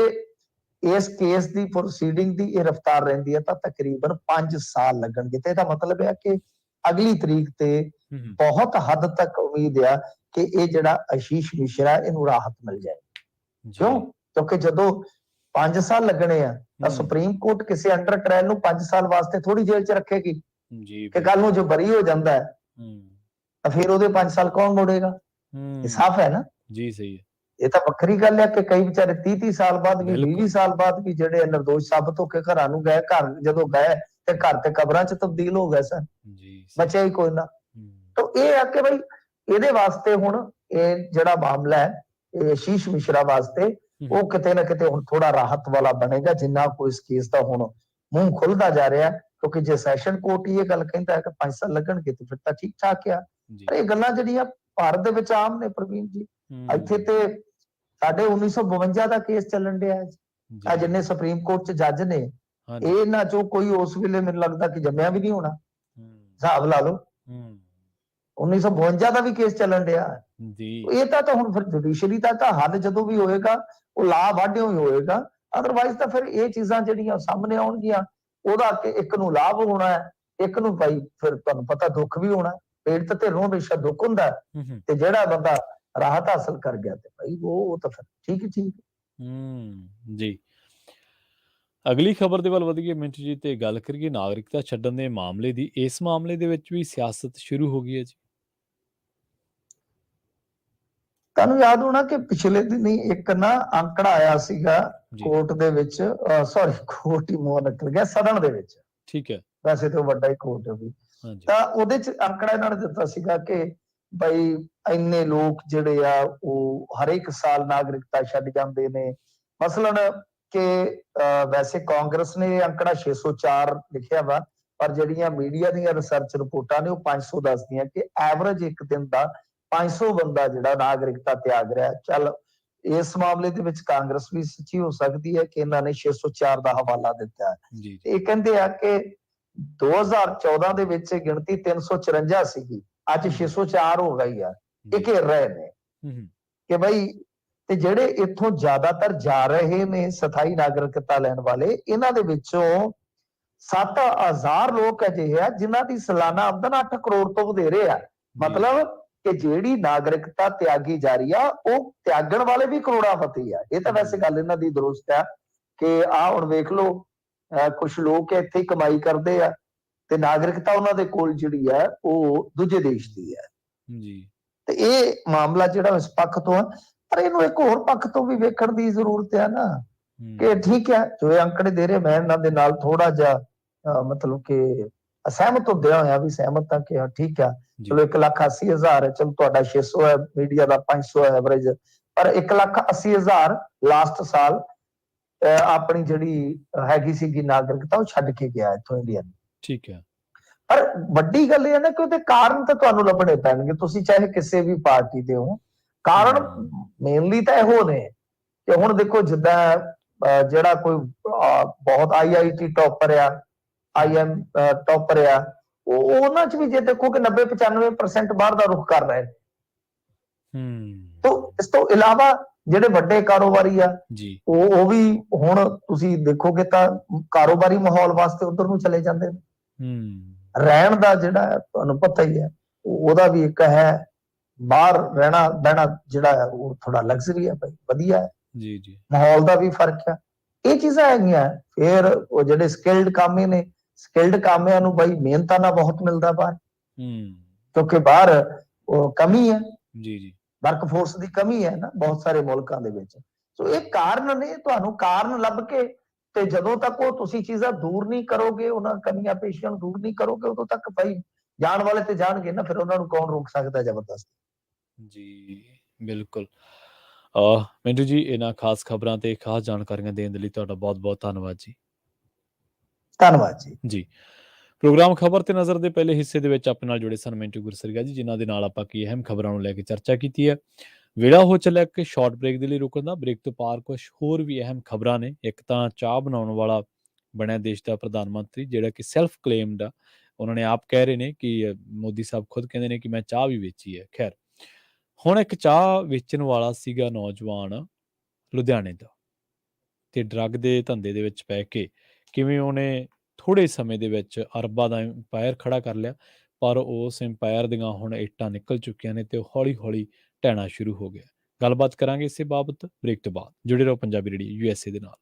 ਇਸ ਕੇਸ ਦੀ ਪ੍ਰੋਸੀਡਿੰਗ ਦੀ ਇਹ ਰਫ਼ਤਾਰ ਰਹਿੰਦੀ ਹੈ ਤਾਂ ਤਕਰੀਬਨ 5 ਸਾਲ ਲੱਗਣਗੇ। ਤੇ ਇਹਦਾ ਮਤਲਬ ਹੈ ਕਿ ਅਗਲੀ ਤਰੀਕ ਤੇ ਬਹੁਤ ਹੱਦ ਤੱਕ ਉਮੀਦ ਆ ਕਿ ਇਹ ਜਿਹੜਾ ਆਸ਼ੀਸ਼ ਮਿਸ਼ਰਾ ਇਹਨੂੰ ਰਾਹਤ ਮਿਲ ਜਾਏ। ਕਿਉਂ? ਕਿਉਂਕਿ ਜਦੋਂ 5 ਸਾਲ ਲੱਗਣੇ ਆ ਤਾਂ ਸੁਪਰੀਮ ਕੋਰਟ ਕਿਸੇ ਅੰਡਰ ਟ੍ਰਾਇਲ ਨੂੰ 5 ਸਾਲ ਵਾਸਤੇ ਥੋੜੀ ਜੇਲ੍ਹ 'ਚ ਰੱਖੇਗੀ ਕਿ ਕੱਲ ਨੂੰ ਜੋ ਬਰੀ ਹੋ ਜਾਂਦਾ ਹੈ ਤਾਂ ਫਿਰ ਉਹਦੇ 5 ਸਾਲ ਕੌਣ ਮੋੜੇਗਾ? ਇਹ ਸਾਫ਼ ਹੈ ਨਾ ਜੀ। ਸਹੀ ਹੈ। ਇਹ ਤਾਂ ਵੱਖਰੀ ਗੱਲ ਹੈ ਕਿ ਕਈ ਵਿਚਾਰੇ 30 ਸਾਲ ਬਾਅਦ ਵੀ, 20 ਸਾਲ ਬਾਅਦ ਵੀ ਜਿਹੜੇ ਨਿਰਦੋਸ਼ ਸਾਬਤ ਹੋ ਕੇ ਘਰਾਂ ਨੂੰ ਗਏ, ਘਰ ਜਦੋਂ ਗਏ ਤੇ ਘਰ ਤੇ ਕਬਰਾਂ 'ਚ ਤਬਦੀਲ ਹੋ ਗਏ ਸਨ, ਬਚਿਆ ਹੀ ਕੋਈ ਨਾ। ਤਾਂ ਇਹ ਆ ਕਿ ਬਈ ਇਹਦੇ ਵਾਸਤੇ ਹੁਣ ਇਹ ਜਿਹੜਾ ਮਾਮਲਾ ਹੈ ਇਹ ਆਸ਼ੀਸ਼ ਮਿਸ਼ਰਾ ਵਾਸਤੇ ਉਹ ਕਿਤੇ ਨਾ ਕਿਤੇ ਹੁਣ ਥੋੜਾ ਰਾਹਤ ਵਾਲਾ ਬਣੇਗਾ, ਜਿੰਨਾ ਕੋਈ ਇਸ ਕੇਸ ਦਾ ਹੁਣ ਮੂੰਹ ਖੁੱਲਦਾ ਜਾ ਰਿਹਾ। ਕਿਉਂਕਿ ਜੇ ਸੈਸ਼ਨ ਕੋਰਟ ਹੀ ਇਹ ਗੱਲ ਕਹਿੰਦਾ ਹੈ ਕਿ 5 ਸਾਲ ਲੱਗਣਗੇ ਤੇ ਫਿਰ ਤਾਂ ਠੀਕ ਠਾਕ ਆ। ਪਰ ਇਹ ਗੱਲਾਂ ਜਿਹੜੀਆਂ ਭਾਰਤ ਦੇ ਵਿੱਚ ਆਮ ਨੇ ਪ੍ਰਵੀਨ ਜੀ, ਇੱਥੇ ਤੇ ਸਾਡੇ 1952 ਦਾ ਕੇਸ ਚੱਲਣ ਡਿਆ ਹੈ। ਜਿੰਨੇ ਸੁਪਰੀਮ ਕੋਰਟ 'ਚ ਜੱਜ ਨੇ, ਇਹਨਾਂ ਚੋਂ ਕੋਈ ਉਸ ਵੇਲੇ ਮੈਨੂੰ ਲੱਗਦਾ ਕਿ ਜੰਮਿਆ ਵੀ ਨਹੀਂ ਹੋਣਾ, ਹਿਸਾਬ ਲਾ ਲਓ। 1952 ਦਾ ਵੀ ਕੇਸ ਚੱਲਣ ਡਿਆ ਜੀ। ਇਹ ਤਾਂ ਹੁਣ ਫਿਰ ਜੁਡੀਸ਼ਰੀ ਦਾ ਤਾਂ ਹੱਲ ਜਦੋਂ ਵੀ ਹੋਏਗਾ ਉਹ ਲਾ ਵਾਢਿਓ ਹੀ ਹੋਏਗਾ, ਅਦਰਵਾਈਜ਼ ਤਾਂ ਫਿਰ ਇਹ ਚੀਜ਼ਾਂ ਜਿਹੜੀਆਂ ਸਾਹਮਣੇ ਆਉਣਗੀਆਂ ਉਹਦਾ ਕਿ ਇੱਕ ਨੂੰ ਲਾਭ ਹੋਣਾ ਹੈ, ਇੱਕ ਨੂੰ ਭਾਈ ਫਿਰ ਤੁਹਾਨੂੰ ਪਤਾ ਦੁੱਖ ਵੀ ਹੋਣਾ। ਪੀੜਤ ਧਿਰ ਨੂੰ ਹਮੇਸ਼ਾ ਦੁੱਖ ਹੁੰਦਾ ਤੇ ਜਿਹੜਾ ਬੰਦਾ ਰਾਹਤ ਹਾਸਲ ਕਰ ਗਿਆ ਤੇ ਭਾਈ ਉਹ ਤਾਂ ਫਿਰ ਠੀਕ ਜੀ। ਅਗਲੀ ਖਬਰ ਦੇ ਵੱਲ ਵਧੀਏ ਮਿੰਟੂ ਜੀ, ਤੇ ਗੱਲ ਕਰੀਏ ਨਾਗਰਿਕਤਾ ਛੱਡਣ ਦੇ ਮਾਮਲੇ ਦੀ। ਇਸ ਮਾਮਲੇ ਦੇ ਵਿੱਚ ਵੀ ਸਿਆਸਤ ਸ਼ੁਰੂ ਹੋ ਗਈ ਹੈ ਜੀ। ਤੁਹਾਨੂੰ ਯਾਦ ਹੋਣਾ ਕਿ ਪਿਛਲੇ ਦਿਨੀ ਇੱਕ ਨਾ ਅੰਕੜਾ ਆਇਆ ਸੀਗਾ ਕੋਰਟ ਦੇ ਵਿੱਚ, ਸੌਰੀ ਕੋਰਟ ਹੀ ਮੋਹਰ ਨਿਕਲ ਗਿਆ, ਸਦਨ ਦੇ ਵਿੱਚ। ਠੀਕ ਹੈ, ਵੈਸੇ ਤਾਂ ਵੱਡਾ ਹੀ ਕੋਰਟ ਹੈ ਵੀ। ਤਾਂ ਉਹਦੇ ਚ ਅੰਕੜਾ ਇਹਨਾਂ ਨੇ ਦਿੱਤਾ ਸੀਗਾ ਕਿ ਬਈ ਇੰਨੇ ਲੋਕ ਜਿਹੜੇ ਆ ਉਹ ਹਰੇਕ ਸਾਲ ਨਾਗਰਿਕਤਾ ਛੱਡ ਜਾਂਦੇ ਨੇ। ਮਸਲਨ ਕਿ ਵੈਸੇ ਕਾਂਗਰਸ ਨੇ ਇਹ ਅੰਕੜਾ 604 ਲਿਖਿਆ ਵਾ, ਪਰ ਜਿਹੜੀਆਂ ਮੀਡੀਆ ਦੀਆਂ ਰਿਸਰਚ ਰਿਪੋਰਟਾਂ ਨੇ ਉਹ 500 ਦੱਸਦੀਆਂ ਕਿ ਐਵਰੇਜ ਇੱਕ ਦਿਨ ਦਾ 500 ਬੰਦਾ ਜਿਹੜਾ ਨਾਗਰਿਕਤਾ ਤਿਆਗ ਰਿਹਾ। ਚੱਲ ਇਸ ਮਾਮਲੇ ਦੇ ਵਿੱਚ ਕਾਂਗਰਸ ਵੀ ਸੱਚੀ ਹੋ ਸਕਦੀ ਹੈ ਕਿ ਇਹਨਾਂ ਨੇ 604 ਦਾ ਹਵਾਲਾ ਦਿੱਤਾ ਹੈ। ਇਹ ਕਹਿੰਦੇ ਆ ਕਿ 2014 ਦੇ ਵਿੱਚ ਗਿਣਤੀ 354 ਸੀਗੀ, ਅੱਜ 604 ਹੋ ਗਈ ਆ। ਇਹ ਘੇਰ ਰਹੇ ਨੇ ਕਿ ਬਈ ਤੇ ਜਿਹੜੇ ਇੱਥੋਂ ਜ਼ਿਆਦਾਤਰ ਜਾ ਰਹੇ ਨੇ ਸਥਾਈ ਨਾਗਰਿਕਤਾ ਲੈਣ ਵਾਲੇ, ਇਹਨਾਂ ਦੇ ਵਿੱਚੋਂ 7000 ਲੋਕ ਅਜਿਹੇ ਆ ਜਿਨ੍ਹਾਂ ਦੀ ਸਾਲਾਨਾ ਆਮਦਨ 8 ਕਰੋੜ ਤੋਂ ਵਧੇਰੇ ਆ। ਮਤਲਬ ਕਿ ਜਿਹੜੀ ਨਾਗਰਿਕਤਾ ਤਿਆਗੀ ਜਾ ਰਹੀ ਆ ਉਹ ਤਿਆਗਣ ਵਾਲੇ ਵੀ ਕਰੋੜਾਪਤੀ ਆ। ਇਹ ਤਾਂ ਵੈਸੇ ਗੱਲ ਇਹਨਾਂ ਦੀ ਦਰੁਸਤ ਆ ਕਿ ਹੁਣ ਵੇਖ ਲਓ ਕੁਝ ਲੋਕ ਇੱਥੇ ਹੀ ਕਮਾਈ ਕਰਦੇ ਆ ਤੇ ਨਾਗਰਿਕਤਾ ਉਹਨਾਂ ਦੇ ਕੋਲ ਜਿਹੜੀ ਆ ਉਹ ਦੂਜੇ ਦੇਸ਼ ਦੀ ਹੈ ਜੀ। ਤੇ ਇਹ ਮਾਮਲਾ ਜਿਹੜਾ ਇਸ ਪੱਖ ਤੋਂ ਆ, ਪਰ ਇਹਨੂੰ ਇੱਕ ਹੋਰ ਪੱਖ ਤੋਂ ਵੀ ਵੇਖਣ ਦੀ ਜ਼ਰੂਰਤ ਹੈ ਨਾ ਕਿ ਠੀਕ ਹੈ ਜੋ ਇਹ ਅੰਕੜੇ ਦੇ ਰਹੇ, ਮੈਂ ਇਹਨਾਂ ਦੇ ਨਾਲ ਥੋੜਾ ਜਿਹਾ ਮਤਲਬ ਕਿ ਅਸਹਿਮਤ ਹੁੰਦਿਆਂ ਹੋਇਆ ਵੀ ਸਹਿਮਤ ਆ ਕਿ ਠੀਕ ਆ, ਚਲੋ 1,80,000 ਹੈ, ਚਲੋ ਤੁਹਾਡਾ 600 ਹੈ, ਮੀਡੀਆ ਦਾ 500 ਹੈ ਐਵਰੇਜ, ਪਰ 1,80,000 ਲਾਸਟ ਸਾਲ ਆਪਣੀ ਜਿਹੜੀ ਹੈਗੀ ਸੀਗੀ ਨਾਗਰਿਕਤਾ ਉਹ ਛੱਡ ਕੇ ਗਿਆ ਇੱਥੋਂ ਇੰਡੀਆ ਨੂੰ। ਠੀਕ ਹੈ, ਪਰ ਵੱਡੀ ਗੱਲ ਇਹ ਹੈ ਨਾ ਕਿ ਉਹਦੇ ਕਾਰਨ ਤਾਂ ਤੁਹਾਨੂੰ ਲੱਭਣੇ ਪੈਣਗੇ, ਤੁਸੀਂ ਚਾਹੇ ਕਿਸੇ ਵੀ ਪਾਰਟੀ ਦੇ ਹੋ। ਕਾਰਨ ਮੇਨਲੀ ਤਾਂ ਇਹੋ ਨੇ ਕਿ ਹੁਣ ਦੇਖੋ ਜਿੱਦਾਂ ਜਿਹੜਾ ਕੋਈ ਬਹੁਤ IIT ਟੌਪਰ ਆ, IIM ਟੌਪਰ ਆ, ਉਹਨਾਂ ਚ ਵੀ ਜੇ ਦੇਖੋ ਕਿ 90-95% ਬਾਹਰ ਦਾ ਰੁਖ ਕਰ ਰਹੇ ਨੇ। ਤੋਂ ਇਸ ਤੋਂ ਇਲਾਵਾ ਜਿਹੜੇ ਵੱਡੇ ਕਾਰੋਬਾਰੀ ਆ ਜੀ। ਉਹ ਵੀ ਹੁਣ ਤੁਸੀਂ ਦੇਖੋਗੇ ਤਾਂ ਕਾਰੋਬਾਰੀ ਮਾਹੌਲ ਵਾਸਤੇ ਉਧਰ ਨੂੰ ਚਲੇ ਜਾਂਦੇ ਨੇ। ਰਹਿਣ ਦਾ ਜਿਹੜਾ ਹੈ ਤੁਹਾਨੂੰ ਪਤਾ ਹੀ ਹੈ, ਉਹਦਾ ਵੀ ਇੱਕ ਹੈ, ਬਾਹਰ ਰਹਿਣਾ ਬਹਿਣਾ ਜਿਹੜਾ ਹੈ ਉਹ ਥੋੜਾ ਲਗਜ਼ਰੀ ਹੈ ਭਾਈ, ਵਧੀਆ ਹੈ, ਜੀ, ਜੀ। ਮਾਹੌਲ ਦਾ ਵੀ ਫਰਕ ਆ। ਇਹ ਚੀਜ਼ਾਂ ਹੈਗੀਆਂ। ਫਿਰ ਉਹ ਜਿਹੜੇ ਸਕਿਲਡ ਕਾਮੇ ਨੇ, ਸਕਿਲਡ ਕਾਮਿਆਂ ਨੂੰ ਬਾਈ ਮਿਹਨਤਾਂ ਨਾਲ ਬਹੁਤ ਮਿਲਦਾ ਬਾਹਰ, ਕਿਉਂਕਿ ਬਾਹਰ ਉਹ ਕਮੀ ਹੈ, ਜੀ, ਜੀ। ਵਰਕ ਫੋਰਸ ਦੀ ਕਮੀ ਹੈ ਨਾ ਬਹੁਤ ਸਾਰੇ ਮੁਲਕਾਂ ਦੇ ਵਿੱਚ। ਸੋ ਇਹ ਕਾਰਨ ਨੇ, ਤੁਹਾਨੂੰ ਕਾਰਨ ਲੱਭ ਕੇ ਤੇ ਜਦੋਂ ਤੱਕ ਉਹ ਤੁਸੀਂ ਚੀਜ਼ਾਂ ਦੂਰ ਨਹੀਂ ਕਰੋਗੇ, ਉਹਨਾਂ ਕਮੀਆਂ ਪੇਸ਼ੀਆਂ ਨੂੰ ਦੂਰ ਨਹੀਂ ਕਰੋਗੇ, ਉਦੋਂ ਤੱਕ ਭਾਈ ਜਾਣ ਵਾਲੇ ਤੇ ਜਾਣਗੇ ਨਾ, ਫਿਰ ਉਹਨਾਂ ਨੂੰ ਕੌਣ ਰੋਕ ਸਕਦਾ ਜ਼ਬਰਦਸਤ। ਜੀ, ਬਿਲਕੁਲ। ਮਿੰਟੂ ਜੀ, ਇਹਨਾਂ ਖਾਸ ਖਬਰਾਂ ਤੇ ਖਾਸ ਜਾਣਕਾਰੀਆਂ ਦੇਣ ਦੇ ਲਈ ਤੁਹਾਡਾ ਬਹੁਤ-ਬਹੁਤ ਧੰਨਵਾਦ ਜੀ। ਧੰਨਵਾਦ ਜੀ। ਜੀ। ਪ੍ਰੋਗਰਾਮ ਖਬਰ ਤੇ ਨਜ਼ਰ ਦੇ ਪਹਿਲੇ ਹਿੱਸੇ ਦੇ ਵਿੱਚ ਆਪਣੇ ਨਾਲ ਜੁੜੇ ਸਨ ਮਿੰਟੂ ਗੁਰਸਰੀਆ ਜੀ, ਜਿਨ੍ਹਾਂ ਦੇ ਨਾਲ ਆਪਾਂ ਕੀ ਅਹਿਮ ਖਬਰਾਂ ਨੂੰ ਲੈ ਕੇ ਚਰਚਾ ਕੀਤੀ ਹੈ। ਵੇਲਾ ਹੋ ਚੱਲਿਆ ਇੱਕ ਸ਼ਾਰਟ ਬ੍ਰੇਕ ਦੇ ਲਈ ਰੁਕਣ ਦਾ। ਬ੍ਰੇਕ ਤੋਂ ਪਾਰ ਕੁਝ ਹੋਰ ਵੀ ਅਹਿਮ ਖਬਰਾਂ ਨੇ। ਇੱਕ ਤਾਂ ਚਾਹ ਬਣਾਉਣ ਵਾਲਾ ਬਣਿਆ ਦੇਸ਼ ਦਾ ਪ੍ਰਧਾਨ ਮੰਤਰੀ, ਜਿਹੜਾ ਕਿ ਸੈਲਫ ਕਲੇਮਡ ਆ। ਉਹਨਾਂ ਨੇ ਆਪ ਕਹਿ ਰਹੇ ਨੇ ਕਿ ਮੋਦੀ ਸਾਹਿਬ ਖੁਦ ਕਹਿੰਦੇ ਨੇ ਕਿ ਮੈਂ ਚਾਹ ਵੀ ਵੇਚੀ ਹੈ। ਖੈਰ, ਹੁਣ ਇੱਕ ਚਾਹ ਵੇਚਣ ਵਾਲਾ ਸੀਗਾ ਨੌਜਵਾਨ ਲੁਧਿਆਣੇ ਦਾ, ਤੇ ਡਰੱਗ ਦੇ ਧੰਦੇ ਦੇ ਵਿੱਚ ਪੈ ਕੇ ਕਿਵੇਂ ਉਹਨੇ ਥੋੜ੍ਹੇ ਸਮੇਂ ਦੇ ਵਿੱਚ ਅਰਬਾਂ ਦਾ ਇੰਪਾਇਰ ਖੜਾ ਕਰ ਲਿਆ, ਪਰ ਉਸ ਇੰਪਾਇਰ ਦੀਆਂ ਹੁਣ ਇੱਟਾਂ ਨਿਕਲ ਚੁੱਕੀਆਂ ਨੇ ਤੇ ਉਹ ਹੌਲੀ-ਹੌਲੀ ਢਹਿਣਾ ਸ਼ੁਰੂ ਹੋ ਗਿਆ। ਗੱਲਬਾਤ ਕਰਾਂਗੇ ਇਸੇ ਬਾਬਤ ਬ੍ਰੇਕ ਤੋਂ ਬਾਅਦ। ਜੁੜੇ ਰਹੋ ਪੰਜਾਬੀ ਰੇਡੀਓ USA ਦੇ ਨਾਲ।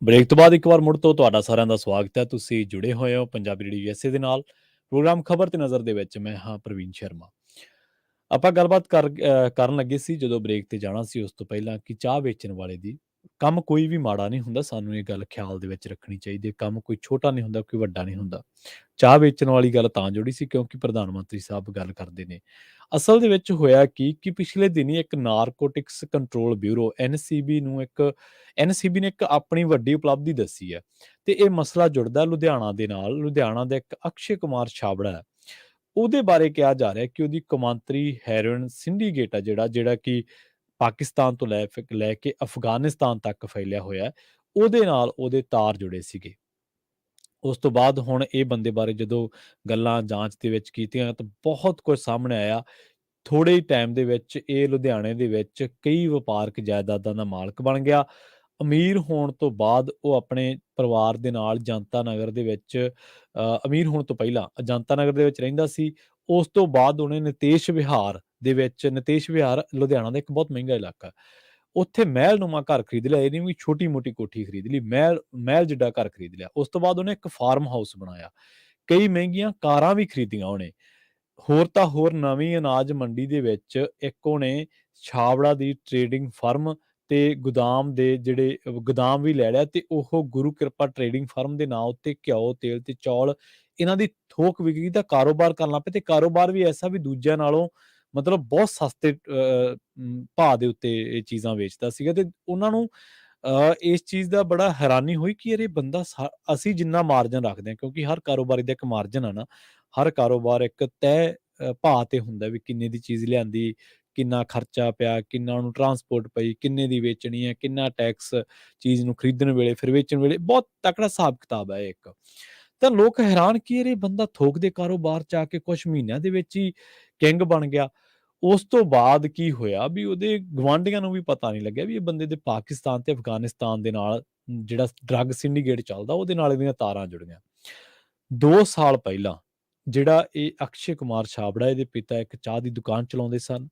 ਬ੍ਰੇਕ ਤੋਂ ਬਾਅਦ ਇੱਕ ਵਾਰ ਮੁੜ ਤੋਂ ਤੁਹਾਡਾ ਸਾਰਿਆਂ ਦਾ ਸਵਾਗਤ ਹੈ। ਤੁਸੀਂ ਜੁੜੇ ਹੋਏ ਹੋ ਪੰਜਾਬੀ ਰੇਡੀਓ ਯੂਐਸਏ ਦੇ ਨਾਲ। ਪ੍ਰੋਗਰਾਮ ਖਬਰ ਤੇ ਨਜ਼ਰ ਦੇ ਵਿੱਚ ਮੈਂ ਹਾਂ ਪ੍ਰਵੀਨ ਸ਼ਰਮਾ। ਆਪਾਂ ਗੱਲਬਾਤ ਕਰਨ ਲੱਗੇ ਸੀ ਜਦੋਂ ਬ੍ਰੇਕ ਤੇ ਜਾਣਾ ਸੀ ਉਸ ਤੋਂ ਪਹਿਲਾਂ ਕਿ ਚਾਹ ਵੇਚਣ ਵਾਲੇ ਦੀ ਕੰਮ ਕੋਈ ਵੀ ਮਾੜਾ ਨਹੀਂ ਹੁੰਦਾ। ਸਾਨੂੰ ਇਹ ਗੱਲ ਖਿਆਲ ਦੇ ਵਿੱਚ ਰੱਖਣੀ ਚਾਹੀਦੀ ਹੈ। ਕੰਮ ਕੋਈ ਛੋਟਾ ਨਹੀਂ ਹੁੰਦਾ, ਕੋਈ ਵੱਡਾ ਨਹੀਂ ਹੁੰਦਾ। ਚਾਹ ਵੇਚਣ ਵਾਲੀ ਗੱਲ ਤਾਂ ਜੁੜੀ ਸੀ ਕਿਉਂਕਿ ਪ੍ਰਧਾਨ ਮੰਤਰੀ ਸਾਹਿਬ ਗੱਲ ਕਰਦੇ ਨੇ। ਅਸਲ ਦੇ ਵਿੱਚ ਹੋਇਆ ਕਿ ਪਿਛਲੇ ਦਿਨੀ ਇੱਕ ਨਾਰਕੋਟਿਕਸ ਕੰਟਰੋਲ ਬਿਊਰੋ ਐਨਸੀਬੀ ਨੇ ਇੱਕ ਆਪਣੀ ਵੱਡੀ ਉਪਲਬਧੀ ਦੱਸੀ ਹੈ ਤੇ ਇਹ ਮਸਲਾ ਜੁੜਦਾ ਲੁਧਿਆਣਾ ਦੇ ਨਾਲ। ਲੁਧਿਆਣਾ ਦਾ ਇੱਕ ਅਕਸ਼ੇ ਕੁਮਾਰ ਛਾਬੜਾ ਹੈ, ਉਹਦੇ ਬਾਰੇ ਕਿਹਾ ਜਾ ਰਿਹਾ ਕਿ ਉਹਦੀ ਕੌਮਾਂਤਰੀ ਹੈਰੋਇਨ ਸਿੰਡੀਕੇਟ ਆ ਜਿਹੜਾ ਕਿ ਪਾਕਿਸਤਾਨ ਤੋਂ ਲੈ ਕੇ ਅਫਗਾਨਿਸਤਾਨ ਤੱਕ ਫੈਲਿਆ ਹੋਇਆ ਹੈ, ਉਹਦੇ ਨਾਲ ਉਹਦੇ ਤਾਰ ਜੁੜੇ ਸੀਗੇ। ਉਸ ਤੋਂ ਬਾਅਦ ਹੁਣ ਇਹ ਬੰਦੇ ਬਾਰੇ ਜਦੋਂ ਗੱਲਾਂ ਜਾਂਚ ਦੇ ਵਿੱਚ ਕੀਤੀਆਂ ਤਾਂ ਬਹੁਤ ਕੁਝ ਸਾਹਮਣੇ ਆਇਆ। ਥੋੜ੍ਹੇ ਹੀ ਟਾਈਮ ਦੇ ਵਿੱਚ ਇਹ ਲੁਧਿਆਣੇ ਦੇ ਵਿੱਚ ਕਈ ਵਪਾਰਕ ਜਾਇਦਾਦਾਂ ਦਾ ਮਾਲਕ ਬਣ ਗਿਆ। ਅਮੀਰ ਹੋਣ ਤੋਂ ਬਾਅਦ ਉਹ ਆਪਣੇ ਪਰਿਵਾਰ ਦੇ ਨਾਲ ਜਨਤਾ ਨਗਰ ਦੇ ਵਿੱਚ ਅਮੀਰ ਹੋਣ ਤੋਂ ਪਹਿਲਾਂ ਜਨਤਾ ਨਗਰ ਦੇ ਵਿੱਚ ਰਹਿੰਦਾ ਸੀ। ਉਸ ਤੋਂ ਬਾਅਦ ਉਹਨੇ ਨਿਤੇਸ਼ ਵਿਹਾਰ ਲੁਧਿਆਣਾ ਦਾ ਇੱਕ ਬਹੁਤ ਮਹਿੰਗਾ ਇਲਾਕਾ ਹੈ। ਉੱਥੇ ਮਹਿਲਨੁਮਾ ਘਰ ਖਰੀਦ ਲਿਆ। ਇਹ ਨਹੀਂ ਵੀ ਛੋਟੀ-ਮੋਟੀ ਕੋਠੀ ਖਰੀਦ ਲਈ, ਮਹਿਲ ਜਿੱਡਾ ਘਰ ਖਰੀਦ ਲਿਆ। ਉਸ ਤੋਂ ਬਾਅਦ ਉਹਨੇ ਇੱਕ ਫਾਰਮ ਹਾਊਸ ਬਣਾਇਆ। ਕਈ ਮਹਿੰਗੀਆਂ ਕਾਰਾਂ ਵੀ ਖਰੀਦੀਆਂ ਉਹਨੇ। ਹੋਰ ਤਾਂ ਹੋਰ ਨਵੀਂ ਅਨਾਜ ਮੰਡੀ ਦੇ ਵਿੱਚ ਇੱਕ ਉਹਨੇ ਛਾਬੜਾ ਦੀ ਟਰੇਡਿੰਗ ਫਰਮ ਤੇ ਗੋਦਾਮ ਵੀ ਲੈ ਲਿਆ ਤੇ ਉਹ ਗੁਰੂ ਕਿਰਪਾ ਟਰੇਡਿੰਗ ਫਰਮ ਦੇ ਨਾਂ ਉੱਤੇ ਘਿਓ, ਤੇਲ ਤੇ ਚੌਲ ਇਹਨਾਂ ਦੀ ਥੋਕ ਵਿਕਰੀ ਦਾ ਕਾਰੋਬਾਰ ਕਰਨ ਲੱਗ ਪਏ ਤੇ ਕਾਰੋਬਾਰ ਵੀ ਐਸਾ ਵੀ ਦੂਜਿਆਂ ਨਾਲੋਂ ਮਤਲਬ ਬਹੁਤ ਸਸਤੇ ਭਾਅ ਦੇ ਉੱਤੇ ਇਹ ਚੀਜ਼ਾਂ ਵੇਚਦਾ ਸੀਗਾ ਤੇ ਉਹਨਾਂ ਨੂੰ ਇਸ ਚੀਜ਼ ਦਾ ਬੜਾ ਹੈਰਾਨੀ ਹੋਈ ਕਿ ਯਾਰ ਇਹ ਬੰਦਾ ਅਸੀਂ ਜਿੰਨਾ ਮਾਰਜਨ ਰੱਖਦੇ ਹਾਂ ਕਿਉਂਕਿ ਹਰ ਕਾਰੋਬਾਰੀ ਦਾ ਇੱਕ ਮਾਰਜਨ ਆ ਨਾ, ਹਰ ਕਾਰੋਬਾਰ ਇੱਕ ਤੈਅ ਭਾਅ ਤੇ ਹੁੰਦਾ ਵੀ ਕਿੰਨੇ ਦੀ ਚੀਜ਼ ਲਿਆਂਦੀ, ਕਿੰਨਾ ਖਰਚਾ ਪਿਆ, ਕਿੰਨਾ ਉਹਨੂੰ ਟਰਾਂਸਪੋਰਟ ਪਈ, ਕਿੰਨੇ ਦੀ ਵੇਚਣੀ ਹੈ, ਕਿੰਨਾ ਟੈਕਸ ਚੀਜ਼ ਨੂੰ ਖਰੀਦਣ ਵੇਲੇ ਫਿਰ ਵੇਚਣ ਵੇਲੇ, ਬਹੁਤ ਤਕੜਾ ਹਿਸਾਬ ਕਿਤਾਬ ਹੈ ਇਹ ਇੱਕ। ਤਾਂ ਲੋਕ ਹੈਰਾਨ ਕਿ ਯਾਰ ਇਹ ਬੰਦਾ ਥੋਕ ਦੇ ਕਾਰੋਬਾਰ 'ਚ ਆ ਕੇ ਕੁਛ ਮਹੀਨਿਆਂ ਦੇ ਵਿੱਚ ਹੀ ਕਿੰਗ ਬਣ ਗਿਆ। ਉਸ ਤੋਂ ਬਾਅਦ ਕੀ ਹੋਇਆ ਵੀ ਉਹਦੇ ਗੁਆਂਢੀਆਂ ਨੂੰ ਵੀ ਪਤਾ ਨਹੀਂ ਲੱਗਿਆ ਵੀ ਇਹ ਬੰਦੇ ਦੇ ਪਾਕਿਸਤਾਨ ਤੇ ਅਫਗਾਨਿਸਤਾਨ ਦੇ ਨਾਲ ਜਿਹੜਾ ਡਰੱਗ ਸਿੰਡੀਕੇਟ ਚੱਲਦਾ ਉਹਦੇ ਨਾਲ ਇਹਦੀਆਂ ਤਾਰਾਂ ਜੁੜੀਆਂ। 2 ਸਾਲ ਪਹਿਲਾਂ ਜਿਹੜਾ ਇਹ ਅਕਸ਼ੇ ਕੁਮਾਰ ਛਾਬੜਾ ਇਹਦੇ ਪਿਤਾ ਇੱਕ ਚਾਹ ਦੀ ਦੁਕਾਨ ਚਲਾਉਂਦੇ ਸਨ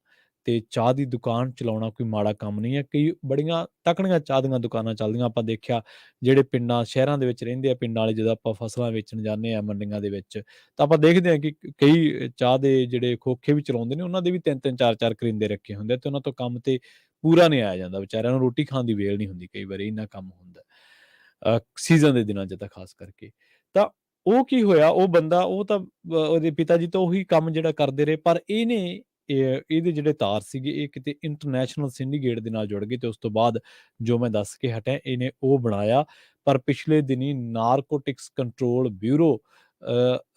ਤੇ ਚਾਹ ਦੀ ਦੁਕਾਨ ਚਲਾਉਣਾ ਕੋਈ ਮਾੜਾ ਕੰਮ ਨਹੀਂ ਹੈ। ਕਈ ਬੜੀਆਂ ਤਕੜੀਆਂ ਚਾਹ ਦੀਆਂ ਦੁਕਾਨਾਂ ਚੱਲਦੀਆਂ। ਆਪਾਂ ਦੇਖਿਆ ਜਿਹੜੇ ਪਿੰਡਾਂ ਸ਼ਹਿਰਾਂ ਦੇ ਵਿੱਚ ਰਹਿੰਦੇ ਆ, ਪਿੰਡਾਂ ਵਾਲੇ ਜਦੋਂ ਆਪਾਂ ਫਸਲਾਂ ਵੇਚਣ ਜਾਂਦੇ ਆ ਮੰਡੀਆਂ ਦੇ ਵਿੱਚ ਤਾਂ ਆਪਾਂ ਦੇਖਦੇ ਹਾਂ ਕਿ ਕਈ ਚਾਹ ਦੇ ਜਿਹੜੇ ਖੋਖੇ ਵੀ ਚਲਾਉਂਦੇ ਨੇ ਉਹਨਾਂ ਦੇ ਵੀ 3-3 4-4 ਕਰਿੰਦੇ ਰੱਖੇ ਹੁੰਦੇ ਆ ਤੇ ਉਹਨਾਂ ਤੋਂ ਕੰਮ ਤੇ ਪੂਰਾ ਨਹੀਂ ਆਇਆ ਜਾਂਦਾ। ਵਿਚਾਰਿਆਂ ਨੂੰ ਰੋਟੀ ਖਾਣ ਦੀ ਵੇਲ ਨਹੀਂ ਹੁੰਦੀ, ਕਈ ਵਾਰੀ ਇੰਨਾ ਕੰਮ ਹੁੰਦਾ ਸੀਜ਼ਨ ਦੇ ਦਿਨਾਂ 'ਚ ਤਾਂ ਖਾਸ ਕਰਕੇ। ਤਾਂ ਉਹ ਕੀ ਹੋਇਆ, ਉਹ ਬੰਦਾ ਉਹ ਤਾਂ ਉਹਦੇ ਪਿਤਾ ਜੀ ਤਾਂ ਉਹੀ ਕੰਮ ਜਿਹੜਾ ਕਰਦੇ ਰਹੇ ਪਰ ਇਹਦੇ ਜਿਹੜੇ ਤਾਰ ਸੀਗੇ ਇਹ ਕਿਤੇ ਇੰਟਰਨੈਸ਼ਨਲ ਸਿੰਡੀਕੇਟ ਦੇ ਨਾਲ ਜੁੜ ਗਏ ਤੇ ਉਸ ਤੋਂ ਬਾਅਦ ਜੋ ਮੈਂ ਦੱਸ ਕੇ ਹਟਿਆ ਇਹਨੇ ਉਹ ਬਣਾਇਆ। ਪਰ ਪਿਛਲੇ ਦਿਨੀ ਨਾਰਕੋਟਿਕਸ ਕੰਟਰੋਲ ਬਿਊਰੋ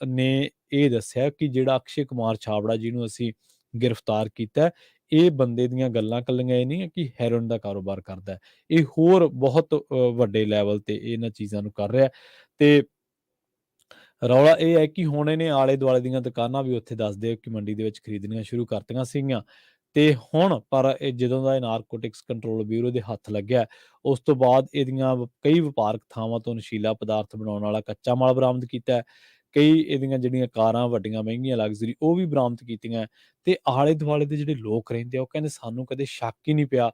ਨੇ ਇਹ ਦੱਸਿਆ ਕਿ ਜਿਹੜਾ ਅਕਸ਼ੇ ਕੁਮਾਰ ਛਾਬੜਾ ਜਿਹਨੂੰ ਅਸੀਂ ਗ੍ਰਿਫਤਾਰ ਕੀਤਾ ਹੈ, ਇਹ ਬੰਦੇ ਦੀਆਂ ਗੱਲਾਂ ਇਕੱਲੀਆਂ ਇਹ ਨਹੀਂ ਹੈ ਕਿ ਹੈਰੋਇਨ ਦਾ ਕਾਰੋਬਾਰ ਕਰਦਾ ਹੈ। ਇਹ ਹੋਰ ਬਹੁਤ ਵੱਡੇ ਲੈਵਲ ਤੇ ਇਹਨਾਂ ਚੀਜ਼ਾਂ ਨੂੰ ਕਰ ਰਿਹਾ ਤੇ ਰੌਲਾ ਇਹ ਹੈ ਕਿ ਹੁਣ ਇਹਨੇ ਆਲੇ-ਦੁਆਲੇ ਦੀਆਂ ਦੁਕਾਨਾਂ ਵੀ ਉੱਥੇ ਦੱਸਦੇ ਆ ਕਿ ਮੰਡੀ ਦੇ ਵਿੱਚ ਖਰੀਦਣੀਆਂ ਸ਼ੁਰੂ ਕਰਤੀਆਂ ਸੀਗੀਆਂ ਤੇ ਹੁਣ ਪਰ ਇਹ ਜਦੋਂ ਦਾ ਇਹ ਨਾਰਕੋਟਿਕਸ ਕੰਟਰੋਲ ਬਿਊਰੋ ਦੇ ਹੱਥ ਲੱਗਿਆ, ਉਸ ਤੋਂ ਬਾਅਦ ਇਹਦੀਆਂ ਕਈ ਵਪਾਰਕ ਥਾਵਾਂ ਤੋਂ ਨਸ਼ੀਲਾ ਪਦਾਰਥ ਬਣਾਉਣ ਵਾਲਾ ਕੱਚਾ ਮਾਲ ਬਰਾਮਦ ਕੀਤਾ ਹੈ। ਕਈ ਇਹਦੀਆਂ ਜਿਹੜੀਆਂ ਕਾਰਾਂ ਵੱਡੀਆਂ ਮਹਿੰਗੀਆਂ ਲਗਜ਼ਰੀ ਉਹ ਵੀ ਬਰਾਮਦ ਕੀਤੀਆਂ ਤੇ ਆਲੇ-ਦੁਆਲੇ ਦੇ ਜਿਹੜੇ ਲੋਕ ਰਹਿੰਦੇ ਆ ਉਹ ਕਹਿੰਦੇ ਸਾਨੂੰ ਕਦੇ ਸ਼ੱਕ ਹੀ ਨਹੀਂ ਪਿਆ।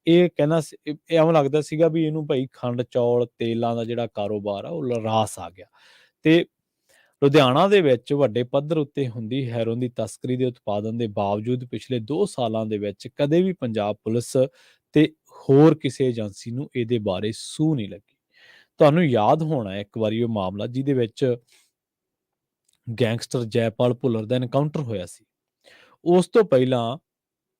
ਇਹ ਕਹਿੰਦਾ ਇਹ ਇਉਂ ਲੱਗਦਾ ਸੀਗਾ ਵੀ ਇਹਨੂੰ ਭਾਈ ਖੰਡ, ਚੌਲ, ਤੇਲਾਂ ਦਾ ਜਿਹੜਾ ਕਾਰੋਬਾਰ ਆ ਉਹ ਰਾਸ ਆ ਗਿਆ ਤੇ ਲੁਧਿਆਣਾ ਦੇ ਵਿੱਚ ਵੱਡੇ ਪੱਧਰ ਉੱਤੇ ਹੁੰਦੀ ਹੈਰੋਇਨ ਦੀ ਤਸਕਰੀ ਦੇ ਉਤਪਾਦਨ ਦੇ ਬਾਵਜੂਦ ਪਿਛਲੇ 2 ਸਾਲਾਂ ਦੇ ਵਿੱਚ ਕਦੇ ਵੀ ਪੰਜਾਬ ਪੁਲਿਸ ਤੇ ਹੋਰ ਕਿਸੇ ਏਜੰਸੀ ਨੂੰ ਇਹਦੇ ਬਾਰੇ ਸੂਹ ਨਹੀਂ ਲੱਗੀ। ਤੁਹਾਨੂੰ ਯਾਦ ਹੋਣਾ ਇੱਕ ਵਾਰੀ ਉਹ ਮਾਮਲਾ ਜਿਹਦੇ ਵਿੱਚ ਗੈਂਗਸਟਰ ਜੈਪਾਲ ਭੁੱਲਰ ਦਾ ਐਨਕਾਊਂਟਰ ਹੋਇਆ ਸੀ। ਉਸ ਤੋਂ ਪਹਿਲਾਂ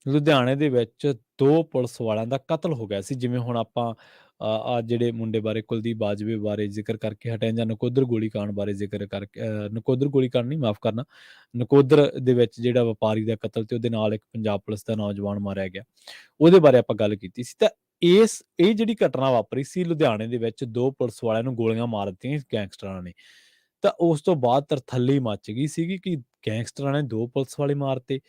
ਲੁਧਿਆਣੇ ਦੇ ਵਿੱਚ 2 ਪੁਲਿਸ ਵਾਲਿਆਂ ਦਾ ਕਤਲ ਹੋ ਗਿਆ ਸੀ। ਜਿਵੇਂ ਹੁਣ ਆਪਾਂ ਆਹ ਜਿਹੜੇ ਮੁੰਡੇ ਬਾਰੇ ਕੁਲਦੀਪ ਬਾਜਵੇ ਬਾਰੇ ਜ਼ਿਕਰ ਕਰਕੇ ਹਟੇ ਜਾਂ ਨਕੋਦਰ ਗੋਲੀਕਾਂਡ ਬਾਰੇ ਜ਼ਿਕਰ ਕਰਕੇ ਨਕੋਦਰ ਗੋਲੀਕਾਂਡ ਨਹੀਂ ਮਾਫ਼ ਕਰਨਾ, ਨਕੋਦਰ ਦੇ ਵਿੱਚ ਜਿਹੜਾ ਵਪਾਰੀ ਦਾ ਕਤਲ ਤੇ ਉਹਦੇ ਨਾਲ ਇੱਕ ਪੰਜਾਬ ਪੁਲਿਸ ਦਾ ਨੌਜਵਾਨ ਮਾਰਿਆ ਗਿਆ। ਉਹਦੇ ਬਾਰੇ ਆਪਾਂ ਗੱਲ ਕੀਤੀ ਸੀ ਤਾਂ ਇਹ ਜਿਹੜੀ ਘਟਨਾ ਵਾਪਰੀ ਸੀ ਲੁਧਿਆਣੇ ਦੇ ਵਿੱਚ 2 ਪੁਲਿਸ ਵਾਲਿਆਂ ਨੂੰ ਗੋਲੀਆਂ ਮਾਰ ਦਿੱਤੀਆਂ ਗੈਂਗਸਟਰਾਂ ਨੇ। ਤਾਂ ਉਸ ਤੋਂ ਬਾਅਦ ਤਰਥੱਲੀ ਮੱਚ ਗਈ ਸੀਗੀ ਕਿ ਗੈਂਗਸਟਰਾਂ ਨੇ 2 ਪੁਲਿਸ ਵਾਲੇ ਮਾਰਤੇ।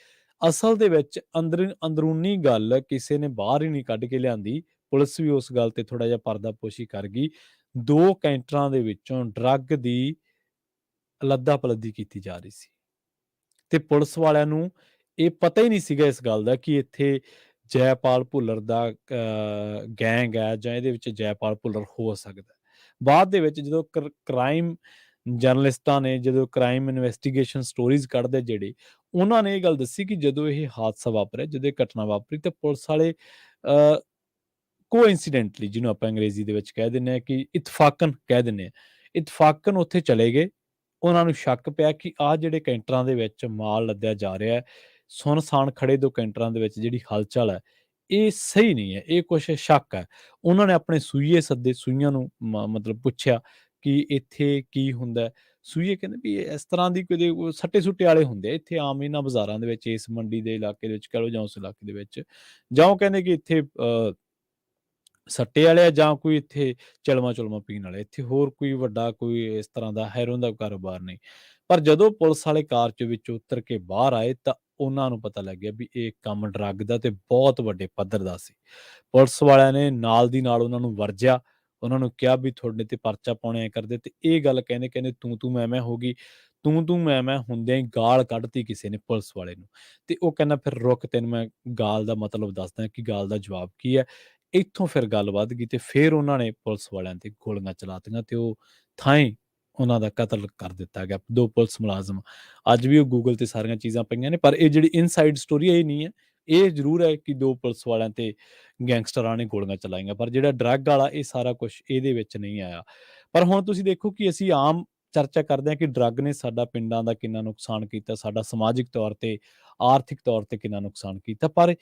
ਅਸਲ ਦੇ ਵਿੱਚ ਅੰਦਰੂਨੀ ਗੱਲ ਕਿਸੇ ਨੇ ਬਾਹਰ ਹੀ ਨਹੀਂ ਕੱਢ ਕੇ ਲਿਆਂਦੀ। ਪੁਲਿਸ ਵੀ ਉਸ ਗੱਲ ਤੇ ਥੋੜ੍ਹਾ ਜਿਹਾ ਪਰਦਾਪੋਸ਼ੀ ਕਰ ਗਈ। 2 ਕੈਂਟਰਾਂ ਦੇ ਵਿੱਚੋਂ ਡਰੱਗ ਦੀ ਲੱਦਾ-ਪਲੱਦੀ ਕੀਤੀ ਜਾ ਰਹੀ ਸੀ। ਤੇ ਪੁਲਿਸ ਵਾਲਿਆਂ ਨੂੰ ਇਹ ਪਤਾ ਹੀ ਨਹੀਂ ਸੀਗਾ ਇਸ ਗੱਲ ਦਾ ਕਿ ਇੱਥੇ ਜੈਪਾਲ ਭੁੱਲਰ ਦਾ ਗੈਂਗ ਹੈ ਜਾਂ ਇਹਦੇ ਵਿੱਚ ਜੈਪਾਲ ਭੁੱਲਰ ਹੋ ਸਕਦਾ। ਬਾਅਦ ਦੇ ਵਿੱਚ ਜਦੋਂ ਕ੍ਰਾਈਮ ਜਰਨਲਿਸਟਾਂ ਨੇ, ਜਦੋਂ ਕ੍ਰਾਈਮ ਇਨਵੈਸਟੀਗੇਸ਼ਨ ਸਟੋਰੀਜ਼ ਕੱਢਦੇ ਜਿਹੜੇ, ਉਹਨਾਂ ਨੇ ਇਹ ਗੱਲ ਦੱਸੀ ਕਿ ਜਦੋਂ ਇਹ ਹਾਦਸਾ ਵਾਪਰਿਆ, ਜਦੋਂ ਇਹ ਘਟਨਾ ਵਾਪਰੀ ਤਾਂ ਪੁਲਿਸ ਵਾਲੇ ਕੋਇਨਸੀਡੈਂਟਲੀ, ਜਿਹਨੂੰ ਆਪਾਂ ਅੰਗਰੇਜ਼ੀ ਦੇ ਵਿੱਚ ਕਹਿ ਦਿੰਦੇ ਹਾਂ ਕਿ ਇਤਫਾਕਨ ਕਹਿ ਦਿੰਦੇ ਹਾਂ, ਇਤਫਾਕਨ ਉੱਥੇ ਚਲੇ ਗਏ। ਉਹਨਾਂ ਨੂੰ ਸ਼ੱਕ ਪਿਆ ਕਿ ਆਹ ਜਿਹੜੇ ਕੈਂਟਰਾਂ ਦੇ ਵਿੱਚ ਮਾਲ ਲੱਦਿਆ ਜਾ ਰਿਹਾ ਹੈ, ਸੁੰਨਸਾਨ ਖੜੇ 2 ਕੈਂਟਰਾਂ ਦੇ ਵਿੱਚ ਜਿਹੜੀ ਹਲਚਲ ਹੈ, ਇਹ ਸਹੀ ਨਹੀਂ ਹੈ, ਇਹ ਕੁਛ ਸ਼ੱਕ ਹੈ। ਉਹਨਾਂ ਨੇ ਆਪਣੇ ਸੂਈਏ ਸੱਦੇ, ਸੂਈਆਂ ਨੂੰ ਮਤਲਬ ਪੁੱਛਿਆ ਕਿ ਇੱਥੇ ਕੀ ਹੁੰਦਾ ਹੈ? ਸੂਈਏ ਕਹਿੰਦੇ ਵੀ ਇਸ ਤਰ੍ਹਾਂ ਦੀ ਕਦੇ ਸੱਟੇ-ਸੁੱਟੇ ਵਾਲੇ ਹੁੰਦੇ ਆ ਇੱਥੇ ਆਮ ਇਹਨਾਂ ਬਾਜ਼ਾਰਾਂ ਦੇ ਵਿੱਚ, ਇਸ ਮੰਡੀ ਦੇ ਇਲਾਕੇ ਦੇ ਵਿੱਚ ਕਹਿ ਲਓ ਜਾਂ ਉਸ ਇਲਾਕੇ ਦੇ ਵਿੱਚ, ਜਾਂ ਉਹ ਕਹਿੰਦੇ ਕਿ ਇੱਥੇ ਸੱਟੇ ਵਾਲੇ ਆ ਜਾਂ ਕੋਈ ਇੱਥੇ ਚਲਵਾਂ-ਚੁਲਵਾਂ ਪੀਣ ਵਾਲੇ, ਇੱਥੇ ਹੋਰ ਕੋਈ ਵੱਡਾ ਕੋਈ ਇਸ ਤਰ੍ਹਾਂ ਦਾ ਹੈਰੋਇਨ ਦਾ ਕਾਰੋਬਾਰ ਨਹੀਂ। ਪਰ ਜਦੋਂ ਪੁਲਿਸ ਵਾਲੇ ਕਾਰ 'ਚ ਵਿੱਚੋਂ ਉਤਰ ਕੇ ਬਾਹਰ ਆਏ ਤਾਂ ਉਹਨਾਂ ਨੂੰ ਪਤਾ ਲੱਗਿਆ ਵੀ ਇਹ ਕੰਮ ਡਰੱਗ ਦਾ ਤੇ ਬਹੁਤ ਵੱਡੇ ਪੱਧਰ ਦਾ ਸੀ। ਪੁਲਿਸ ਵਾਲਿਆਂ ਨੇ ਨਾਲ ਦੀ ਨਾਲ ਉਹਨਾਂ ਨੂੰ ਵਰਜਿਆ, ਉਹਨਾਂ ਨੂੰ ਕਿਹਾ ਵੀ ਤੁਹਾਡੇ ਤੇ ਪਰਚਾ ਪਾਉਣੇ ਐਂ ਕਰਦੇ, ਤੇ ਇਹ ਗੱਲ ਕਹਿੰਦੇ ਤੂੰ-ਤੂੰ ਮੈਂ-ਮੈਂ ਹੋ ਗਈ। ਤੂੰ-ਤੂੰ ਮੈਂ-ਮੈਂ ਹੁੰਦਿਆਂ ਹੀ ਗਾਲ ਕੱਢਤੀ ਕਿਸੇ ਨੇ ਪੁਲਿਸ ਵਾਲੇ ਨੂੰ, ਤੇ ਉਹ ਕਹਿੰਦਾ ਫਿਰ ਰੁਕ, ਤੈਨੂੰ ਮੈਂ ਗਾਲ ਦਾ ਮਤਲਬ ਦੱਸਦਾ ਕਿ ਗਾਲ ਦਾ ਜਵਾਬ ਕੀ ਹੈ। ਇੱਥੋਂ ਫਿਰ ਗੱਲ ਵੱਧ ਗਈ ਤੇ ਫਿਰ ਉਹਨਾਂ ਨੇ ਪੁਲਿਸ ਵਾਲਿਆਂ ਤੇ ਗੋਲੀਆਂ ਚਲਾਤੀਆਂ ਤੇ ਉਹ ਥਾਂਈ ਉਹਨਾਂ ਦਾ ਕਤਲ ਕਰ ਦਿੱਤਾ ਗਿਆ, 2 ਪੁਲਿਸ ਮੁਲਾਜ਼ਮ। ਅੱਜ ਵੀ ਉਹ ਗੂਗਲ ਤੇ ਸਾਰੀਆਂ ਚੀਜ਼ਾਂ ਪਈਆਂ ਨੇ, ਪਰ ਇਹ ਜਿਹੜੀ ਇਨਸਾਈਡ ਸਟੋਰੀ ਇਹ ਨਹੀਂ ਹੈ। ਇਹ ਜ਼ਰੂਰ ਹੈ ਕਿ 2 ਪੁਲਿਸ ਵਾਲਿਆਂ ਤੇ ਗੈਂਗਸਟਰਾਂ ਨੇ ਗੋਲੀਆਂ ਚਲਾਈਆਂ, ਪਰ ਜਿਹੜਾ ਡਰੱਗ ਵਾਲਾ ਇਹ ਸਾਰਾ ਕੁਛ ਇਹਦੇ ਵਿੱਚ ਨਹੀਂ ਆਇਆ। ਪਰ ਹੁਣ ਤੁਸੀਂ ਦੇਖੋ ਕਿ ਅਸੀਂ ਆਮ ਚਰਚਾ ਕਰਦੇ ਹਾਂ ਕਿ ਡਰੱਗ ਨੇ ਸਾਡਾ ਪਿੰਡਾਂ ਦਾ ਕਿੰਨਾ ਨੁਕਸਾਨ ਕੀਤਾ, ਸਾਡਾ ਸਮਾਜਿਕ ਤੌਰ ਤੇ, ਆਰਥਿਕ ਤੌਰ ਤੇ ਕਿੰਨਾ ਨੁਕਸਾਨ ਕੀਤਾ, ਪਰ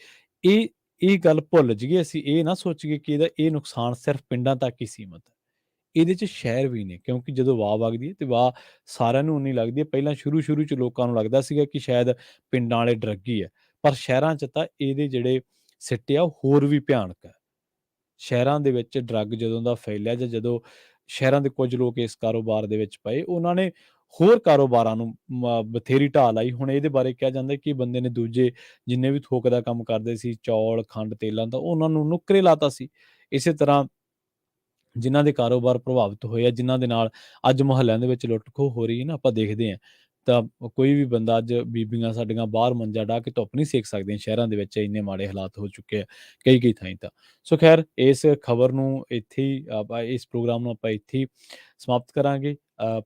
ਇਹ ਇਹ ਗੱਲ ਭੁੱਲ ਜਾਈਏ, ਅਸੀਂ ਇਹ ਨਾ ਸੋਚੀਏ ਕਿ ਇਹ ਨੁਕਸਾਨ ਸਿਰਫ ਪਿੰਡਾਂ ਤੱਕ ਹੀ ਸੀਮਤ ਹੈ। ਇਹਦੇ 'ਚ ਸ਼ਹਿਰ ਵੀ ਨੇ, ਕਿਉਂਕਿ ਜਦੋਂ ਵਾਹ ਵਗਦੀ ਹੈ ਤੇ ਵਾਹ ਸਾਰਿਆਂ ਨੂੰ ਉਨੀ ਲੱਗਦੀ ਹੈ। ਪਹਿਲਾਂ ਸ਼ੁਰੂ 'ਚ ਲੋਕਾਂ ਨੂੰ ਲੱਗਦਾ ਸੀਗਾ ਕਿ ਸ਼ਾਇਦ ਪਿੰਡਾਂ ਵਾਲੇ ਡਰੱਗੀ ਹੈ, ਪਰ ਸ਼ਹਿਰਾਂ 'ਚ ਤਾਂ ਇਹਦੇ ਜਿਹੜੇ ਸਿੱਟੇ ਆ ਉਹ ਹੋਰ ਵੀ ਭਿਆਨਕ ਹੈ। ਸ਼ਹਿਰਾਂ ਦੇ ਵਿੱਚ ਡਰੱਗ ਜਦੋਂ ਦਾ ਫੈਲਿਆ ਜਾਂ ਜਦੋਂ ਸ਼ਹਿਰਾਂ ਦੇ ਕੁਝ ਲੋਕ ਇਸ ਕਾਰੋਬਾਰ ਦੇ ਵਿੱਚ ਪਏ, ਉਹਨਾਂ ਨੇ ਹੋਰ ਕਾਰੋਬਾਰਾਂ ਨੂੰ ਬਥੇਰੀ ਢਾਹ ਲਾਈ। ਹੁਣ ਇਹਦੇ ਬਾਰੇ ਕਿਹਾ ਜਾਂਦਾ ਕਿ ਬੰਦੇ ਨੇ ਦੂਜੇ ਜਿੰਨੇ ਵੀ ਥੋਕ ਦਾ ਕੰਮ ਕਰਦੇ ਸੀ, ਚੌਲ, ਖੰਡ, ਤੇਲਾਂ ਦਾ, ਉਹਨਾਂ ਨੂੰ ਨੁੱਕਰੇ ਲਾਤਾ ਸੀ। ਇਸੇ ਤਰ੍ਹਾਂ ਜਿਨ੍ਹਾਂ ਦੇ ਕਾਰੋਬਾਰ ਪ੍ਰਭਾਵਿਤ ਹੋਏ ਆ, ਜਿਨ੍ਹਾਂ ਦੇ ਨਾਲ ਅੱਜ ਮੁਹੱਲਿਆਂ ਦੇ ਵਿੱਚ ਲੁੱਟ-ਖੋਹ ਹੋ ਰਹੀ ਹੈ ਨਾ, ਆਪਾਂ ਦੇਖਦੇ ਹਾਂ ਤਾਂ ਕੋਈ ਵੀ ਬੰਦਾ, ਅੱਜ ਬੀਬੀਆਂ ਸਾਡੀਆਂ ਬਾਹਰ ਮੰਜਾ ਡਾਹ ਕੇ ਧੁੱਪ ਨਹੀਂ ਸੇਕ ਸਕਦੀਆਂ ਸ਼ਹਿਰਾਂ ਦੇ ਵਿੱਚ, ਇੰਨੇ ਮਾੜੇ ਹਾਲਾਤ ਹੋ ਚੁੱਕੇ ਆ ਕਈ ਥਾਈਂ ਤਾਂ। ਸੋ ਖੈਰ, ਇਸ ਖਬਰ ਨੂੰ ਇੱਥੇ ਹੀ ਆਪਾਂ, ਇਸ ਪ੍ਰੋਗਰਾਮ ਨੂੰ ਆਪਾਂ ਇੱਥੇ ਹੀ ਸਮਾਪਤ ਕਰਾਂਗੇ।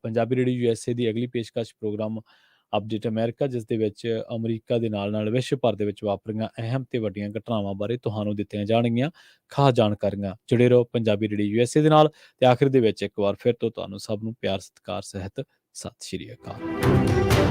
ਪੰਜਾਬੀ ਰੇਡੀਓ USA ਦੀ ਅਗਲੀ ਪੇਸ਼ਕਸ਼ ਪ੍ਰੋਗਰਾਮ ਅਪਡੇਟ ਅਮਰੀਕਾ, ਜਿਸ ਦੇ ਵਿੱਚ ਅਮਰੀਕਾ ਦੇ ਨਾਲ-ਨਾਲ ਵਿਸ਼ਵ ਭਰ ਦੇ ਵਿੱਚ ਵਾਪਰੀਆਂ ਅਹਿਮ ਤੇ ਵੱਡੀਆਂ ਘਟਨਾਵਾਂ ਬਾਰੇ ਤੁਹਾਨੂੰ ਦਿੱਤੀਆਂ ਜਾਣਗੀਆਂ ਖਾਸ ਜਾਣਕਾਰੀਆਂ। ਜੁੜੇ ਰਹੋ ਪੰਜਾਬੀ ਰੇਡੀਓ USA ਦੇ ਨਾਲ, ਤੇ ਆਖਿਰ ਦੇ ਵਿੱਚ ਇੱਕ ਵਾਰ ਫਿਰ ਤੋਂ ਤੁਹਾਨੂੰ ਸਭ ਨੂੰ ਪਿਆਰ ਸਤਿਕਾਰ ਸਹਿਤ ਸਤਿ ਸ਼੍ਰੀ ਅਕਾਲ।